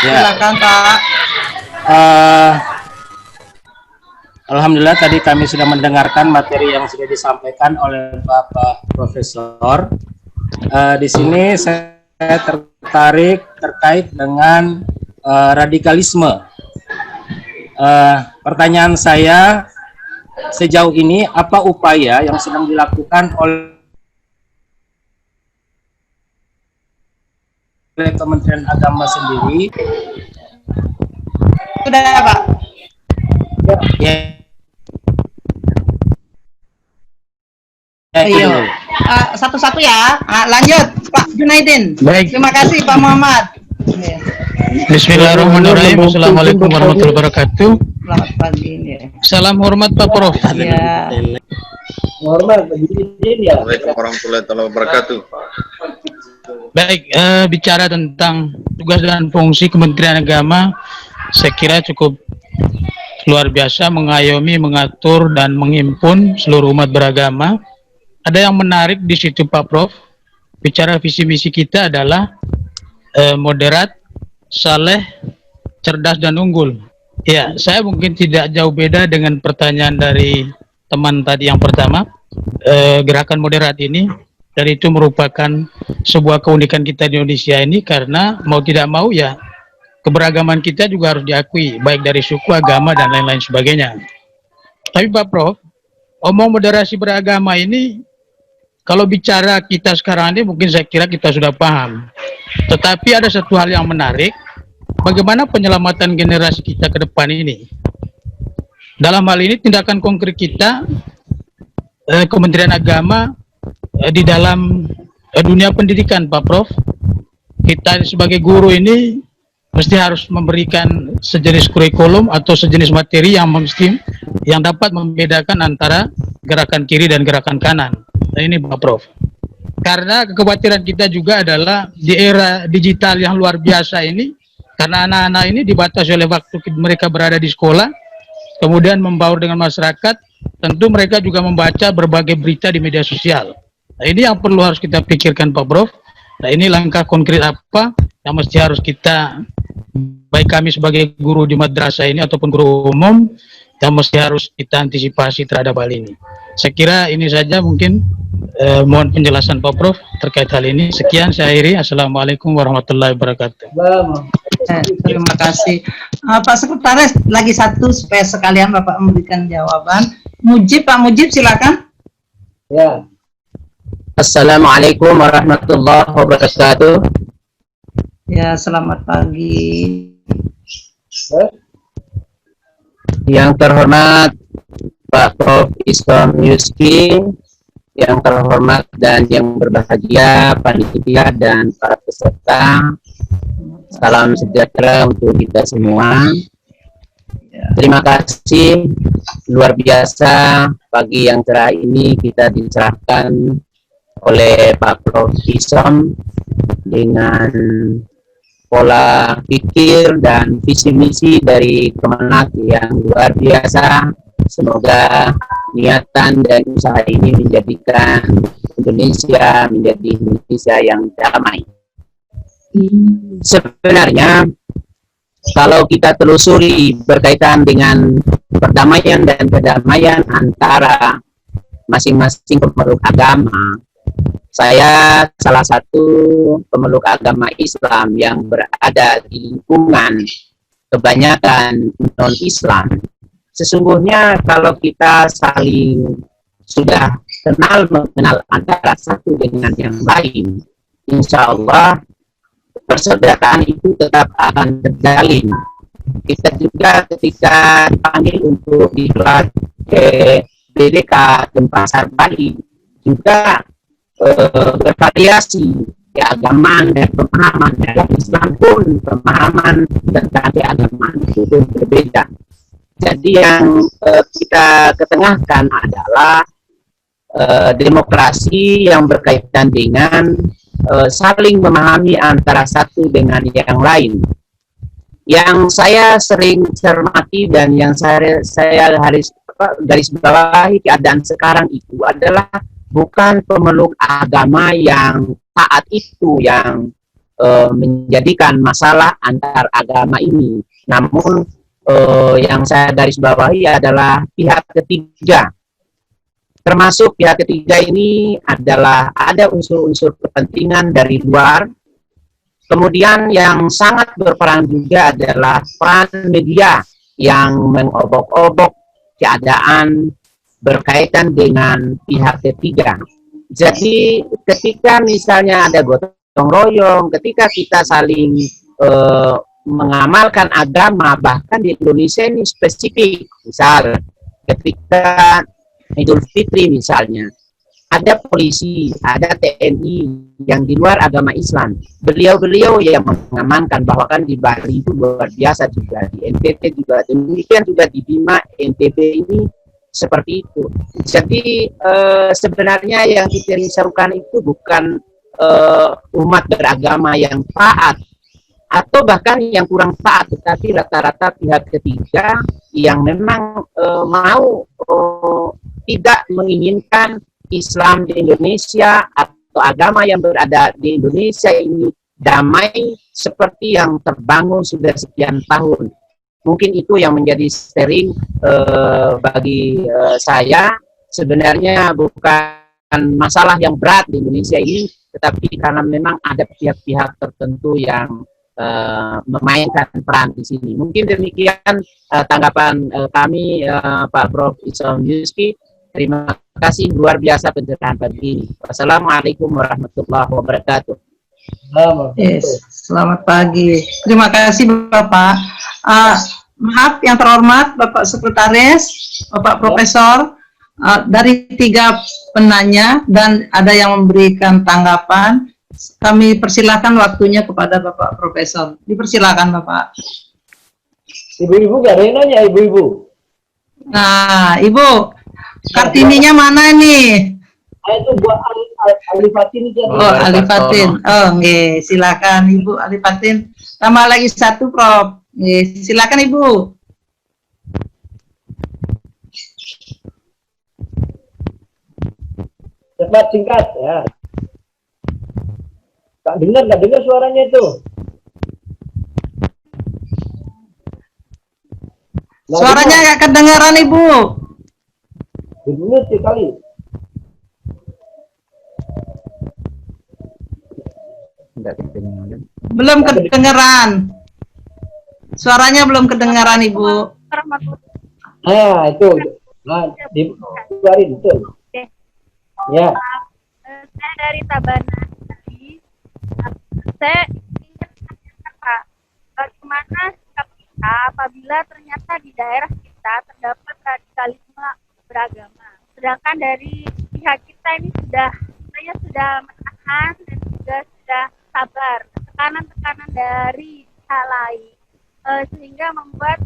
Ya. Silakan Pak. Alhamdulillah tadi kami sudah mendengarkan materi yang sudah disampaikan oleh Bapak Profesor. Di sini saya tertarik terkait dengan radikalisme. Pertanyaan saya, sejauh ini apa upaya yang sedang dilakukan oleh Kementerian Agama sendiri? Sudah Pak. Ya. Iya. Satu-satu ya. Lanjut Pak Junaidin. Baik. Terima kasih Pak Muhammad. Bismillahirrahmanirrahim. Assalamualaikum warahmatullahi wabarakatuh. Selamat pagi ya. Salam hormat Pak Prof. Ya. Hormat, izin ya. Assalamualaikum warahmatullahi wabarakatuh. Baik, bicara tentang tugas dan fungsi Kementerian Agama, saya kira cukup luar biasa mengayomi, mengatur, dan menghimpun seluruh umat beragama. Ada yang menarik di situ Pak Prof. Bicara visi misi kita adalah moderat, saleh, cerdas, dan unggul. Ya, saya mungkin tidak jauh beda dengan pertanyaan dari teman tadi yang pertama. Gerakan moderat ini, dan itu merupakan sebuah keunikan kita di Indonesia ini, karena mau tidak mau ya keberagaman kita juga harus diakui, baik dari suku, agama, dan lain-lain sebagainya. Tapi Pak Prof, omong moderasi beragama ini, kalau bicara kita sekarang ini mungkin saya kira kita sudah paham. Tetapi ada satu hal yang menarik, bagaimana penyelamatan generasi kita ke depan ini. Dalam hal ini tindakan konkret kita, Kementerian Agama di dalam dunia pendidikan Pak Prof, kita sebagai guru ini mesti harus memberikan sejenis kurikulum atau sejenis materi yang dapat membedakan antara gerakan kiri dan gerakan kanan. Nah, ini Pak Prof. Karena kekhawatiran kita juga adalah di era digital yang luar biasa ini, karena anak-anak ini dibatasi oleh waktu mereka berada di sekolah, kemudian membaur dengan masyarakat, tentu mereka juga membaca berbagai berita di media sosial. Nah, ini yang perlu harus kita pikirkan Pak Prof. Nah, ini langkah konkret apa yang mesti harus kita, baik kami sebagai guru di madrasah ini ataupun guru umum, yang mesti harus kita antisipasi terhadap hal ini. Saya kira ini saja mungkin, mohon penjelasan Pak Prof terkait hal ini. Sekian, saya akhiri. Assalamualaikum warahmatullahi wabarakatuh. Terima kasih. Pak Sekretaris, lagi satu supaya sekalian Bapak memberikan jawaban. Pak Mujib silakan. Ya. Assalamualaikum warahmatullahi wabarakatuh. Ya, selamat pagi. Yang terhormat Pak Prof Islam Yuski, yang terhormat dan yang berbahagia panitia dan para peserta, salam sejahtera untuk kita semua. Terima kasih, luar biasa pagi yang cerah ini kita dicerahkan oleh Pak Prof Islam dengan pola pikir dan visi misi dari Kemenak yang luar biasa. Semoga niatan dan usaha ini menjadikan Indonesia menjadi Indonesia yang damai. Sebenarnya kalau kita telusuri berkaitan dengan perdamaian dan kedamaian antara masing-masing pemeluk agama, saya salah satu pemeluk agama Islam yang berada di lingkungan kebanyakan non-Islam. Sesungguhnya kalau kita saling sudah mengenal antara satu dengan yang lain, insya Allah persaudaraan itu tetap akan terjalin. Kita juga ketika dipanggil untuk digelar ke BDK Denpasar Bali juga bervariasi keagamaan dan pemahaman. Dalam Islam pun pemahaman tentang keagamaan itu berbeda. Jadi yang kita ketengahkan adalah demokrasi yang berkaitan dengan saling memahami antara satu dengan yang lain. Yang saya sering cermati dan yang saya garis bawahi keadaan sekarang itu adalah bukan pemeluk agama yang taat itu yang menjadikan masalah antar agama ini, namun yang saya garis bawahi adalah pihak ketiga. Termasuk pihak ketiga ini adalah ada unsur-unsur kepentingan dari luar. Kemudian yang sangat berperan juga adalah peran media yang mengobok-obok keadaan berkaitan dengan pihak ketiga. Jadi ketika misalnya ada gotong royong, ketika kita saling mengamalkan agama, bahkan di Indonesia ini spesifik, misal ketika Idul Fitri misalnya, ada polisi, ada TNI yang di luar agama Islam, beliau-beliau yang mengamankan, bahwa kan di Bali itu luar biasa juga, di NTT juga demikian, juga di Bima NTB ini seperti itu. Jadi sebenarnya yang kita risaukan itu bukan umat beragama yang taat atau bahkan yang kurang taat, tetapi rata-rata pihak ketiga yang memang mau tidak menginginkan Islam di Indonesia atau agama yang berada di Indonesia ini damai seperti yang terbangun sudah sekian tahun. Mungkin itu yang menjadi sering bagi saya. Sebenarnya bukan masalah yang berat di Indonesia ini, tetapi karena memang ada pihak-pihak tertentu yang memainkan peran di sini. Mungkin demikian tanggapan kami, Pak Prof. Isom Yuski. Terima kasih, luar biasa pencerahan pagi ini. Wassalamualaikum warahmatullahi wabarakatuh. Yes, selamat pagi. Terima kasih Bapak. Maaf yang terhormat Bapak Sekretaris, Bapak Profesor, dari 3 penanya dan ada yang memberikan tanggapan. Kami persilakan waktunya kepada Bapak Profesor. Dipersilakan Bapak. Ibu-ibu gak ada yang nanya, ibu-ibu. Nah, Ibu, Kartininya mana nih? Itu buat Alifatin itu. Oh, Alifatin. Oh, nggih, silakan Ibu Alifatin. Tambah lagi 1, Prof. Nggih, silakan Ibu. Cepat, singkat ya. Nggak dengar suaranya itu. Suaranya nggak kedengaran Ibu. Dulu sekali. Belum kedengaran. Suaranya belum kedengaran Ibu. Nah, itu. Nah, dikeluarin itu. Ya. Saya dari Tabanan. Saya ingin menanyakan Pak, bagaimana sikap kita apabila ternyata di daerah kita terdapat radikalisme beragama. Sedangkan dari pihak kita ini sudah menahan dan juga sudah sabar. Tekanan-tekanan dari pihak lain sehingga membuat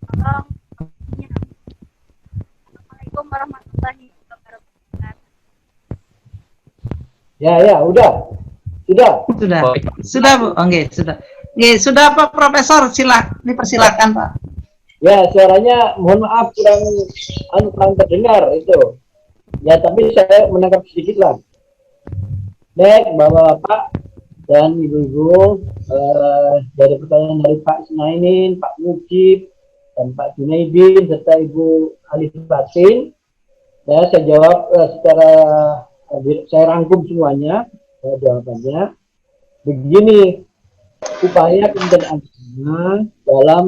tolong. Assalamualaikum warahmatullahi wabarakatuh. Ya, udah. Sudah Bu. Oke, sudah. Oke, sudah Pak Profesor, dipersilakan Pak. Ya, suaranya mohon maaf kurang terdengar itu. Ya, tapi saya menangkap sedikit lah. Baik, Bapak dan Ibu-ibu, dari pertanyaan dari Pak Sunainin, Pak Mujib, dan Pak Junaidin, serta Ibu Alifatin, ya, saya jawab saya rangkum semuanya jawabannya. Begini, upaya Kementerian Agama dalam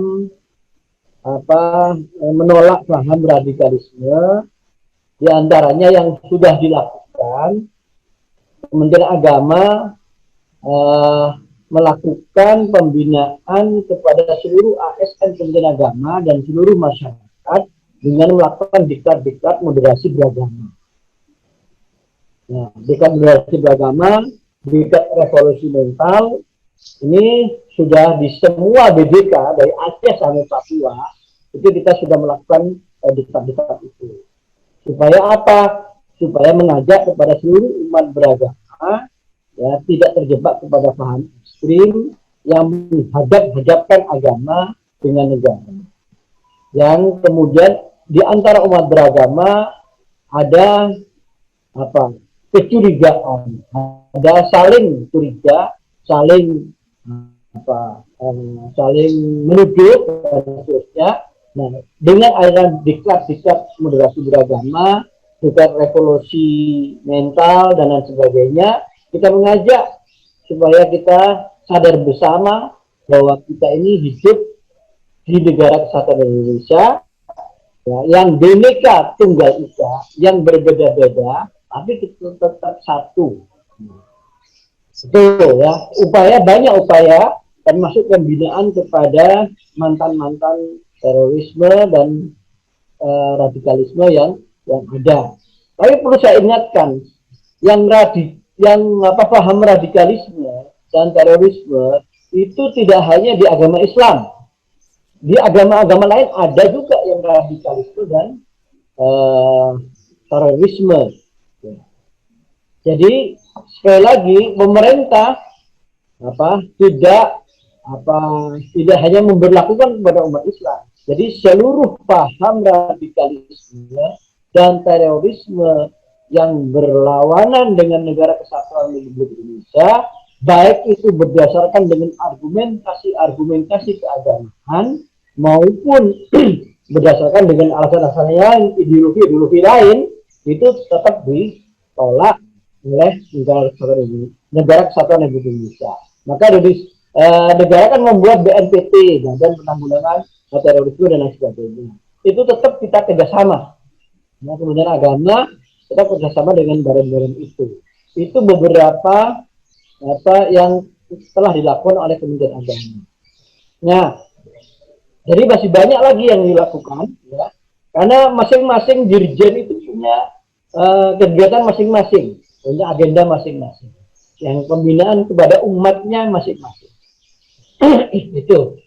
menolak paham radikalisme, diantaranya yang sudah dilakukan, Kementerian Agama melakukan pembinaan kepada seluruh ASN Kementerian Agama dan seluruh masyarakat dengan melakukan diklat-diklat moderasi beragama. Nah, diklat moderasi beragama, diklat revolusi mental, ini sudah di semua BDK dari Aceh sampai Papua, itu kita sudah melakukan diklat-diklat itu. Supaya apa? Supaya mengajak kepada seluruh umat beragama, ya, tidak terjebak kepada paham ekstrim yang menghadap-hadapkan agama dengan negara. Yang kemudian di antara umat beragama ada kecurigaan, ada saling curiga, saling menuduh dan seterusnya. Nah, dengan aliran diklat-diklat moderasi beragama, diklat revolusi mental dan lain sebagainya, kita mengajak supaya kita sadar bersama bahwa kita ini hidup di negara kesatuan Indonesia, ya, yang bineka tunggal ika, yang berbeda-beda, tapi kita tetap satu. Betul ya, banyak upaya, termasuk pembinaan kepada mantan-mantan terorisme dan radikalisme yang ada. Tapi perlu saya ingatkan, yang paham radikalisme dan terorisme itu tidak hanya di agama Islam. Di agama-agama lain ada juga yang radikalisme dan terorisme. Jadi sekali lagi pemerintah tidak hanya memberlakukan kepada umat Islam. Jadi seluruh paham radikalisme dan terorisme yang berlawanan dengan negara kesatuan Republik Indonesia, baik itu berdasarkan dengan argumentasi keagamaan maupun berdasarkan dengan alasan-alasan lain, ideologi lain, itu tetap ditolak oleh Negara Kesatuan Republik Indonesia. Maka negara kan membuat BNPT, Badan Penanggulangan Terorisme dan lain sebagainya. Itu tetap kita kerjasama. Nah, kemudian agama kita kerjasama dengan badan-badan itu. Itu beberapa yang telah dilakukan oleh Kementerian Agama. Nah, jadi masih banyak lagi yang dilakukan, ya, karena masing-masing dirjen itu punya kegiatan masing-masing, punya agenda masing-masing, yang pembinaan kepada umatnya masing-masing. Itu.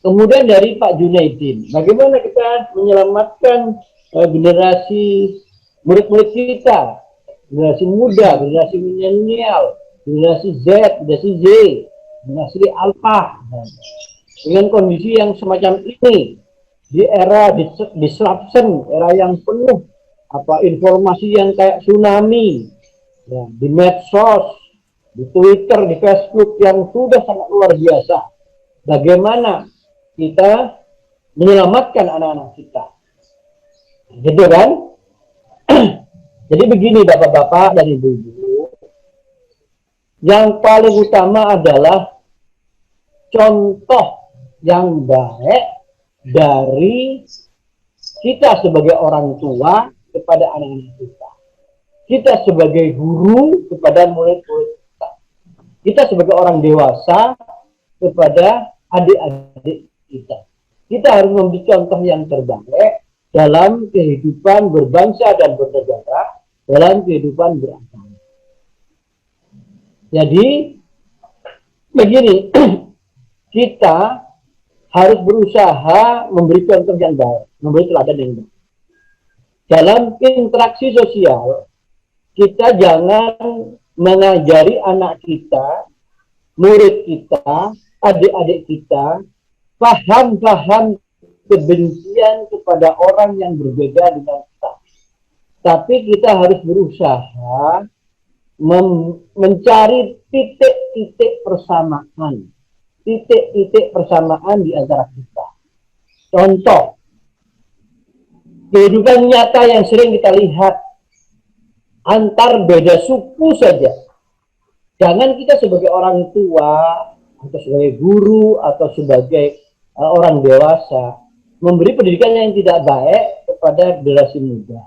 Kemudian dari Pak Junaidin, bagaimana kita menyelamatkan generasi murid-murid kita, generasi muda, generasi milenial, generasi Z, generasi Z, generasi Alpha, dengan kondisi yang semacam ini, di era disruption, era yang penuh informasi yang kayak tsunami, ya, di medsos, di Twitter, di Facebook yang sudah sangat luar biasa. Bagaimana kita menyelamatkan anak-anak kita, gitu kan? Jadi begini bapak-bapak dan ibu-ibu, yang paling utama adalah contoh yang baik dari kita sebagai orang tua kepada anak-anak kita, kita sebagai guru kepada murid-murid kita, kita sebagai orang dewasa kepada adik-adik kita. Kita harus memberi contoh yang terbaik dalam kehidupan berbangsa dan bernegara, dalam kehidupan beragama. Jadi begini, kita harus berusaha memberi contoh yang baik, memberi teladan yang baik. Dalam interaksi sosial, kita jangan mengajari anak kita, murid kita, adik-adik kita, paham-paham kebencian kepada orang yang berbeda dengan kita. Tapi kita harus berusaha mencari titik-titik persamaan. Titik-titik persamaan di antara kita. Contoh, kehidupan nyata yang sering kita lihat antar beda suku saja. Jangan kita sebagai orang tua, atau sebagai guru, atau sebagai orang dewasa, memberi pendidikan yang tidak baik kepada generasi muda.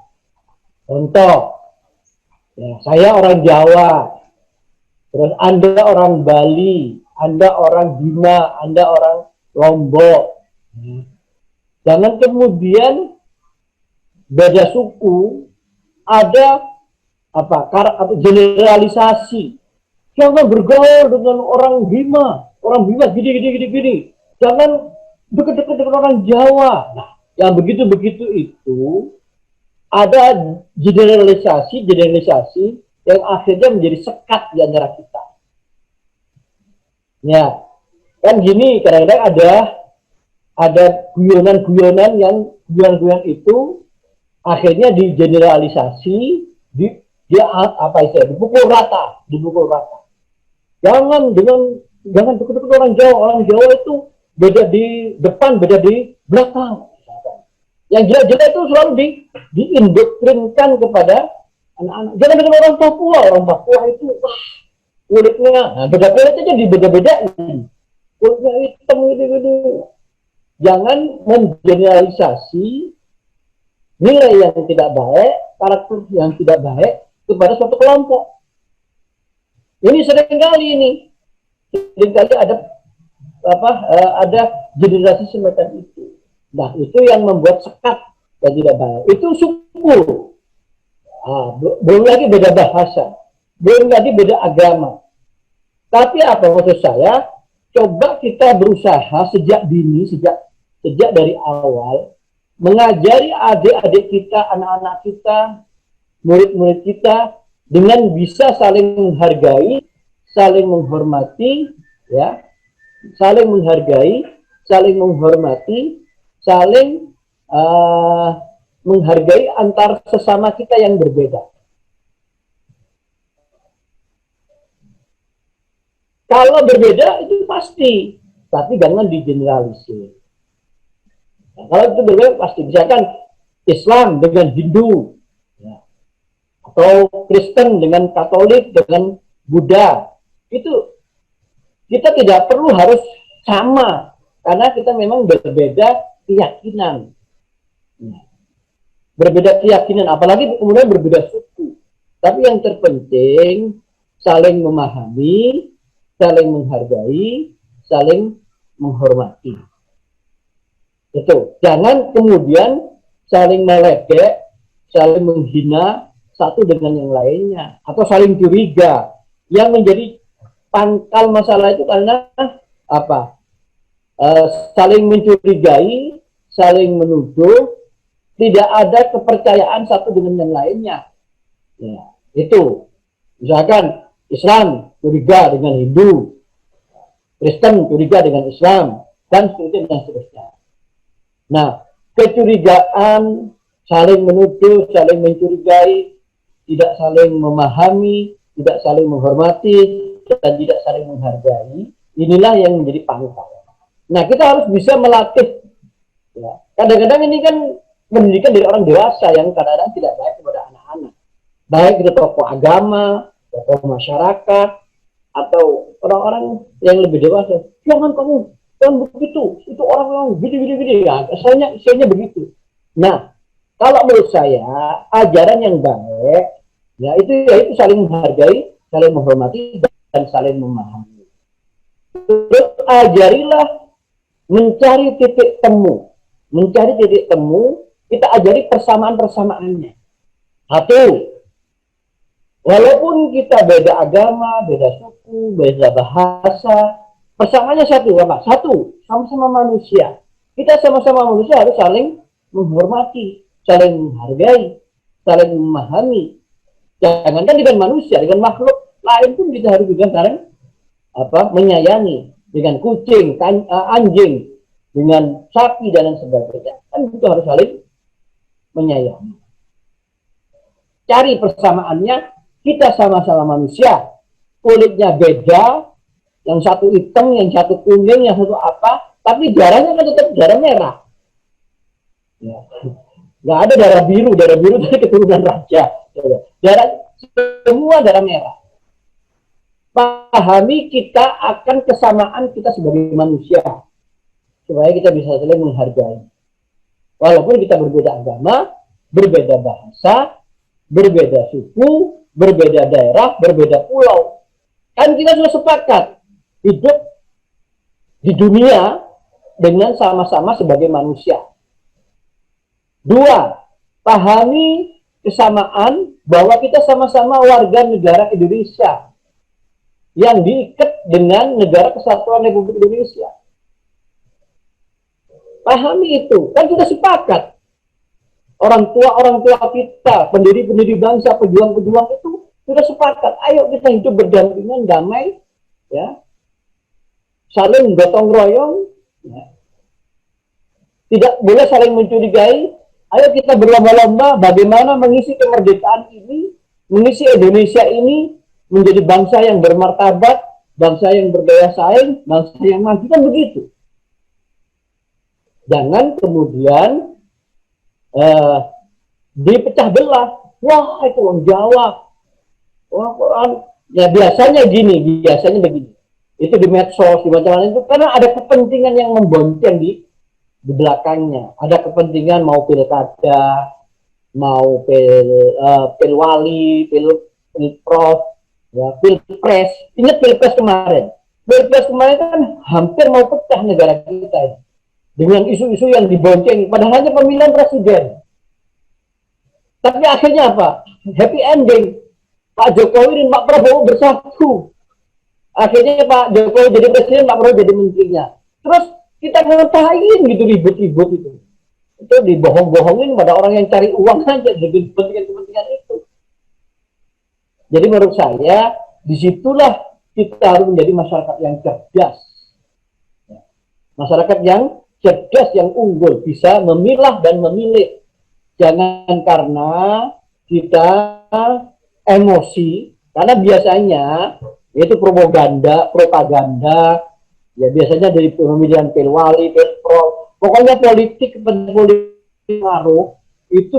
Contoh, ya, saya orang Jawa, terus Anda orang Bali, Anda orang Bima, Anda orang Lombok. Jangan kemudian beda suku ada generalisasi. Jangan bergaul dengan orang Bima gini. Jangan dekat-dekat dengan orang Jawa. Nah, yang begitu-begitu itu ada generalisasi yang akhirnya menjadi sekat di antara kita. Ya, kan gini, kadang-kadang ada guyonan-guyonan yang guyonan itu akhirnya digeneralisasi, dipukul rata. Jangan dekat-dekat orang Jawa. Orang Jawa itu beda di depan, beda di belakang. Yang jelas-jelas itu selalu diindoktrinkan kepada anak-anak. Jangan dengan orang Papua. Orang Papua itu kulitnya, beda kulit aja dibeda-bedain. Kulitnya hitam gitu. Jangan mengeneralisasi nilai yang tidak baik, karakter yang tidak baik kepada suatu kelompok. Ini seringkali ada generasi semacam itu. Nah, itu yang membuat sekat dan tidak baik. Itu suku. Belum lagi beda bahasa, belum lagi beda agama. Tapi apa maksud saya? Coba kita berusaha sejak dini, sejak dari awal, mengajari adik-adik kita, anak-anak kita, murid-murid kita dengan bisa saling menghargai, saling menghormati, ya, saling menghargai, saling menghormati, saling menghargai antar sesama kita yang berbeda. Kalau berbeda itu pasti, tapi jangan digeneralisir. Nah, kalau itu berbeda pasti, misalkan Islam dengan Hindu, ya. atau Kristen dengan Katolik dengan Buddha, itu kita tidak perlu harus sama karena kita memang berbeda keyakinan. Berbeda keyakinan, apalagi kemudian berbeda suku. Tapi yang terpenting saling memahami, saling menghargai, saling menghormati. Itu. Jangan kemudian saling meledek, saling menghina satu dengan yang lainnya, atau saling curiga. Yang menjadi pangkal masalah itu karena apa? Saling mencurigai, saling menuduh, tidak ada kepercayaan satu dengan yang lainnya. Ya, itu. Misalkan Islam curiga dengan Hindu, Kristen curiga dengan Islam, dan seterusnya. Nah, kecurigaan, saling menuduh, saling mencurigai, tidak saling memahami, tidak saling menghormati, dan tidak saling menghargai, inilah yang menjadi pangkal. Nah, kita harus bisa melatih. Ya. Kadang-kadang ini kan pendidikan dari orang dewasa yang kadang-kadang tidak baik kepada anak-anak. Baik itu tokoh agama, tokoh masyarakat, atau orang-orang yang lebih dewasa. Jangan begitu, itu orang yang gini. Ya, saya begitu. Nah, kalau menurut saya, ajaran yang baik, ya itu saling menghargai, saling menghormati, dan saling memahami. Terus ajarilah mencari titik temu. Mencari titik temu, kita ajari persamaan-persamaannya. Satu, walaupun kita beda agama, beda suku, beda bahasa, persamaannya satu, apa? Satu, sama-sama manusia. Kita sama-sama manusia harus saling menghormati, saling menghargai, saling memahami. Jangankan dengan manusia, dengan makhluk lain pun kita harus juga saling menyayangi. Dengan kucing, anjing, dengan sapi dan lain sebagainya. Kan itu harus saling menyayangi. Cari persamaannya, kita sama-sama manusia. Kulitnya beda, yang satu hitam, yang satu kuning, yang satu apa, tapi darahnya kan tetap darah merah. Ya. Nggak ada darah biru dari keturunan raja. Semua darah merah. Pahami kita akan kesamaan kita sebagai manusia, supaya kita bisa saling menghargai. Walaupun kita berbeda agama, berbeda bahasa, berbeda suku, berbeda daerah, berbeda pulau. Kan kita sudah sepakat hidup di dunia dengan sama-sama sebagai manusia. Dua, pahami kesamaan bahwa kita sama-sama warga negara Indonesia yang diikat dengan Negara Kesatuan Republik Indonesia. Pahami itu, kan kita sepakat. Orang tua kita, pendiri bangsa, pejuang-pejuang itu sudah sepakat. Ayo kita hidup berdampingan, damai, ya, saling gotong royong, ya. Tidak boleh saling mencurigai. Ayo kita berlomba-lomba bagaimana mengisi kemerdekaan ini, mengisi Indonesia ini menjadi bangsa yang bermartabat, bangsa yang berdaya saing, bangsa yang maju, kan begitu. Jangan kemudian dipecah belah. Wah, itu orang Jawa. Wah, orang ya biasanya begini. Itu di medsos, di macam-macam itu karena ada kepentingan yang membonceng di belakangnya. Ada kepentingan mau pilkada, mau pilwali, pilpres, ya, pilpres. Ingat pilpres kemarin. Pilpres kemarin kan hampir mau pecah negara kita ini. Dengan isu-isu yang dibonceng, padahal hanya pemilihan presiden. Tapi akhirnya apa? Happy ending. Pak Jokowi dan Pak Prabowo bersatu. Akhirnya Pak Jokowi jadi presiden, Pak Prabowo jadi menterinya. Terus kita ngapain gitu ribut-ribut itu? Itu dibohong-bohongin pada orang yang cari uang aja jadi kepentingan-kepentingan itu. Jadi menurut saya disitulah kita harus menjadi masyarakat yang cerdas. Masyarakat yang cerdas, yang unggul, bisa memilah dan memilih. Jangan karena kita emosi, karena biasanya itu propaganda, ya biasanya dari pemilihan pilwali, pilpres, pokoknya politik ngaruh, itu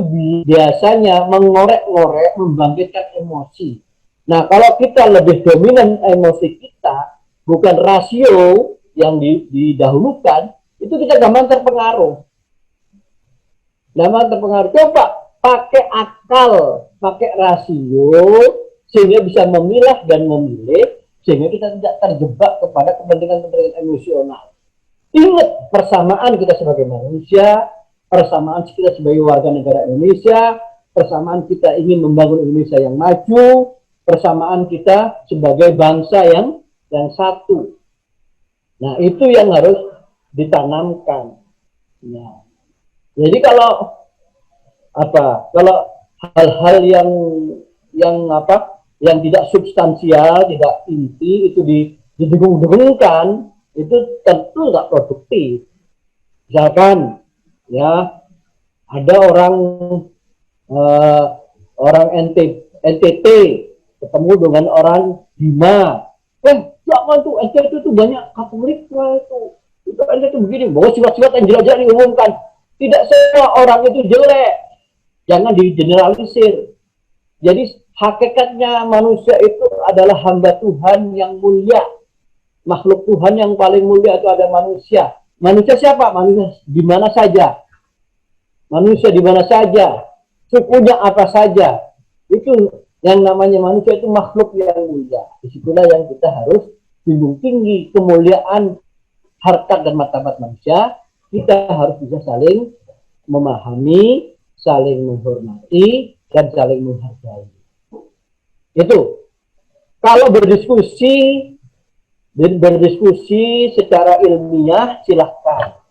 biasanya mengorek-ngorek, membangkitkan emosi. Nah, kalau kita lebih dominan emosi kita, bukan rasio yang didahulukan, itu kita gampang terpengaruh. Gampang terpengaruh. Coba pakai akal, pakai rasio, sehingga bisa memilah dan memilih, sehingga kita tidak terjebak kepada kepentingan-kepentingan emosional. Ingat persamaan kita sebagai manusia, persamaan kita sebagai warga negara Indonesia, persamaan kita ingin membangun Indonesia yang maju, persamaan kita sebagai bangsa yang satu. Nah, itu yang harus ditanamkan. Nah, jadi kalau hal-hal yang tidak substansial, tidak inti, itu didengung-dengungkan, itu tentu nggak produktif. Misalkan, ya, ada orang NTT ketemu dengan orang Bima. Jangan tuh, NTT itu banyak Katolik itu NTT begini, bahwa sifat-sifat yang jelas-jelas diumumkan. Tidak semua orang itu jelek. Jangan digeneralisir. Jadi hakikatnya manusia itu adalah hamba Tuhan yang mulia. Makhluk Tuhan yang paling mulia itu ada manusia. Manusia siapa? Manusia di mana saja. Manusia di mana saja. Sukunya apa saja. Itu yang namanya manusia itu makhluk yang mulia. Disitulah yang kita harus junjung tinggi kemuliaan harkat dan martabat manusia. Kita harus bisa saling memahami, saling menghormati, dan saling menghargai. Itu. Kalau berdiskusi secara ilmiah, silahkan.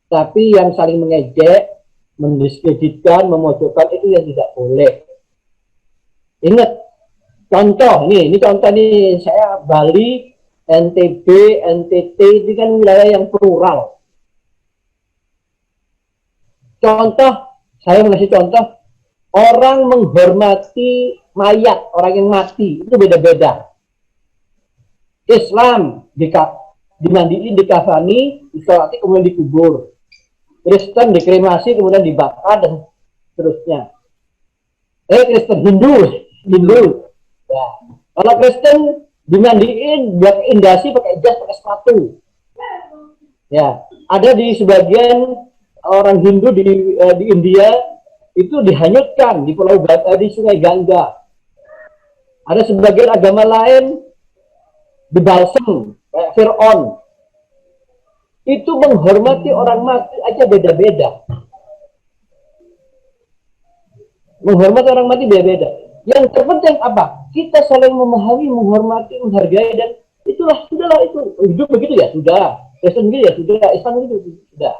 Tapi yang saling mengejek, mendiskreditkan, memojokkan, itu yang tidak boleh. Ingat, contoh, ini contoh nih, saya Bali, NTB, NTT, ini kan wilayah yang plural. Contoh, saya mengasih contoh, orang menghormati mayat, orang yang mati, itu beda-beda. Islam dimandiin, dikafani, disolati, kemudian dikubur. Kristen dikremasi, kemudian dibakar, dan seterusnya. Kristen Hindu. Ya. Kalau Kristen dimandiin, buat indasi, pakai jas, pakai sepatu. Ya, ada di sebagian orang Hindu di India itu dihanyutkan di di Sungai Gangga. Ada sebagian agama lain dibalsem kayak Fir'aun. Itu menghormati orang mati aja beda-beda. Menghormati orang mati beda-beda. Yang terpenting apa? Kita saling memahami, menghormati, menghargai, dan sudahlah itu. Hidup begitu ya, sudah. Kristen begitu ya, sudah. Islam begitu, sudah.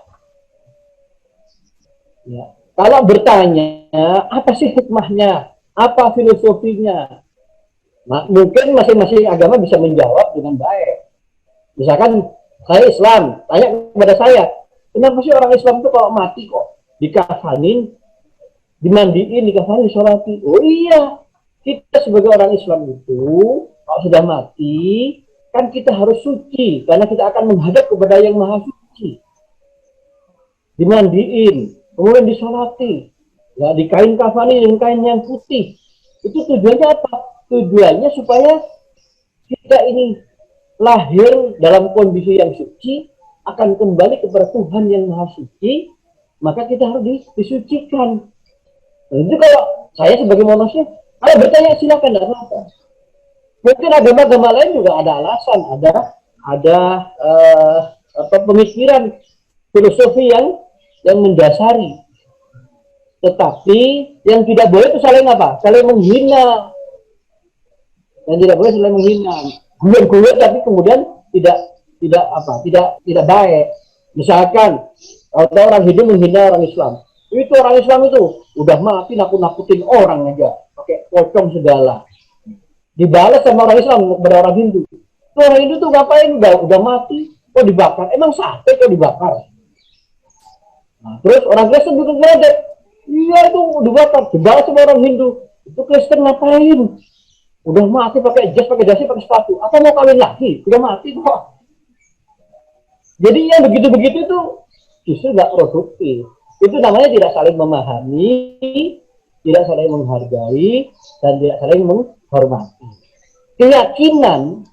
Ya. Kalau bertanya, apa sih hikmahnya? Apa filosofinya? Nah, mungkin masing-masing agama bisa menjawab dengan baik. Misalkan, saya Islam, tanya kepada saya, kenapa sih orang Islam itu kalau mati kok dikafanin, dimandiin, dikafanin, disolati? Oh iya, kita sebagai orang Islam itu, kalau sudah mati, kan kita harus suci, karena kita akan menghadap kepada yang maha suci. Dimandiin, kemudian disolati, ya, dikain kafani dengan kain yang putih. Itu tujuannya apa? Tujuannya supaya kita ini lahir dalam kondisi yang suci, akan kembali kepada Tuhan yang maha suci, maka kita harus disucikan. Jadi kalau saya sebagai manusia, kalau bertanya silakan, tidak apa-apa. Mungkin agama-agama lain juga ada alasan, ada pemikiran filosofi yang mendasari. Tetapi yang tidak boleh itu saling apa? Saling menghina. Yang tidak boleh saling menghina. Guyon-guyon tapi kemudian tidak baik. Misalkan kalau orang Hindu menghina orang Islam, itu orang Islam itu udah mati nakut-nakutin orang aja, pakai pocong segala. Dibalas sama orang Islam kepada orang Hindu. Itu orang Hindu tuh ngapain? Udah mati, kok dibakar? Emang sate kok dibakar? Nah, terus orang Kristen juga ngeledek. Iya itu dibakar, dibalas sama orang Hindu. Itu Kristen ngapain? Udah mati pakai jas, pakai dasi, pakai sepatu. Apa mau kawin lagi? Udah mati kok. Jadi yang begitu-begitu itu justru nggak produktif. Itu namanya tidak saling memahami, tidak saling menghargai, dan tidak saling menghormati. Keyakinan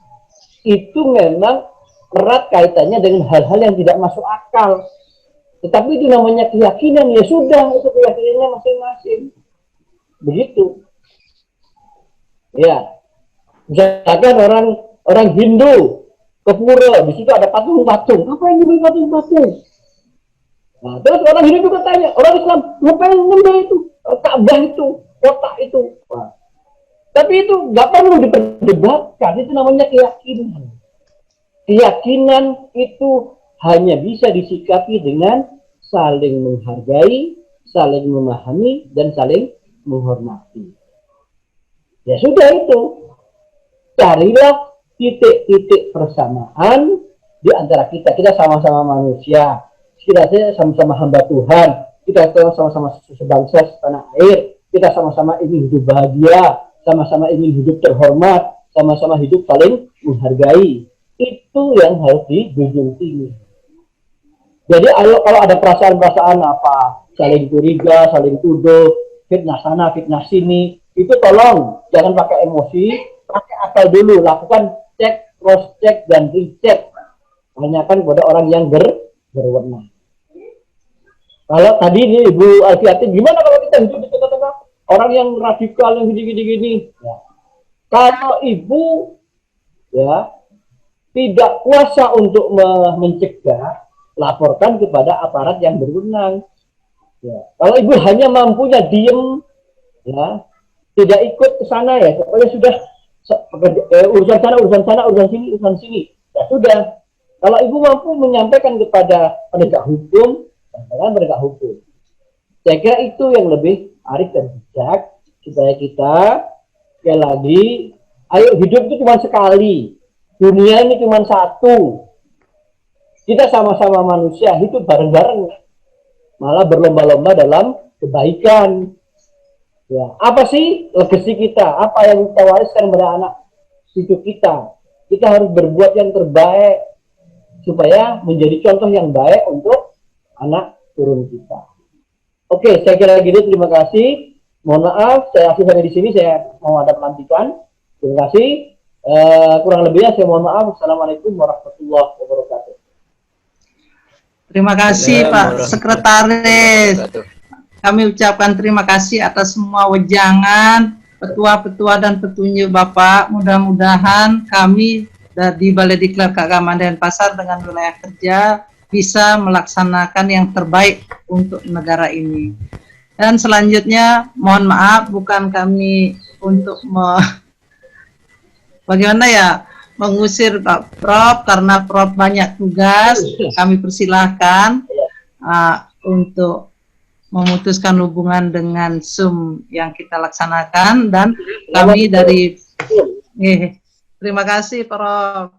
itu memang erat kaitannya dengan hal-hal yang tidak masuk akal. Tetapi itu namanya keyakinan, ya sudah, itu keyakinannya masing-masing. Begitu. Ya. Misalkan orang Hindu ke pura, di situ ada patung-patung. Apa yang dibeli patung-patung? Nah, terus orang Hindu juga tanya, orang Islam, ngapain nyembah itu? Ka'bah itu, kotak itu. Nah, tapi itu nggak perlu diperdebatkan, itu namanya keyakinan. Keyakinan itu hanya bisa disikapi dengan saling menghargai, saling memahami, dan saling menghormati. Ya sudah itu. Carilah titik-titik persamaan di antara kita. Kita sama-sama manusia. Kita sama-sama hamba Tuhan. Kita sama-sama sebangsa setanah air. Kita sama-sama ingin hidup bahagia. Sama-sama ingin hidup terhormat. Sama-sama hidup saling menghargai. Itu yang harus dijunjung tinggi. Jadi kalau ada perasaan-perasaan apa, saling curiga, saling tuduh, fitnah sana, fitnah sini, itu tolong jangan pakai emosi, pakai akal dulu, lakukan cek, cross check, dan recheck. Tanyakan kepada orang yang berwenang. Kalau tadi ini Ibu Alfiati, gimana kalau kita hidup di tengah-tengah orang yang radikal, yang gini-gini? Ya. Kalau Ibu ya tidak kuasa untuk mencegah, laporkan kepada aparat yang berwenang. Ya. Kalau Ibu hanya mampunya diem, ya, tidak ikut ke sana, ya, pokoknya sudah urusan sana, urusan sini. Ya sudah. Kalau Ibu mampu menyampaikan kepada penegak hukum, sampaikan penegak hukum. Saya kira itu yang lebih arif dan bijak supaya kita sekali lagi, ayo hidup itu cuma sekali, dunia ini cuma satu. Kita sama-sama manusia, hidup bareng-bareng, malah berlomba-lomba dalam kebaikan. Ya, apa sih legasi kita? Apa yang kita wariskan kepada anak cucu kita? Kita harus berbuat yang terbaik supaya menjadi contoh yang baik untuk anak turun kita. Oke, saya kira gitu. Terima kasih. Mohon maaf, saya akhir sampai di sini. Saya mau ada pelantikan. Terima kasih. Kurang lebihnya saya mohon maaf. Assalamualaikum warahmatullahi wabarakatuh. Terima kasih Pak Sekretaris. Kami ucapkan terima kasih atas semua wejangan, petua-petua dan petunjuk Bapak. Mudah-mudahan kami di Balai Diklat Keagamaan Denpasar dengan wilayah kerja bisa melaksanakan yang terbaik untuk negara ini. Dan selanjutnya mohon maaf, bukan kami untuk bagaimana ya, mengusir Pak Prof karena Prof banyak tugas. Kami persilahkan untuk memutuskan hubungan dengan Zoom yang kita laksanakan, dan kami dari terima kasih Prof.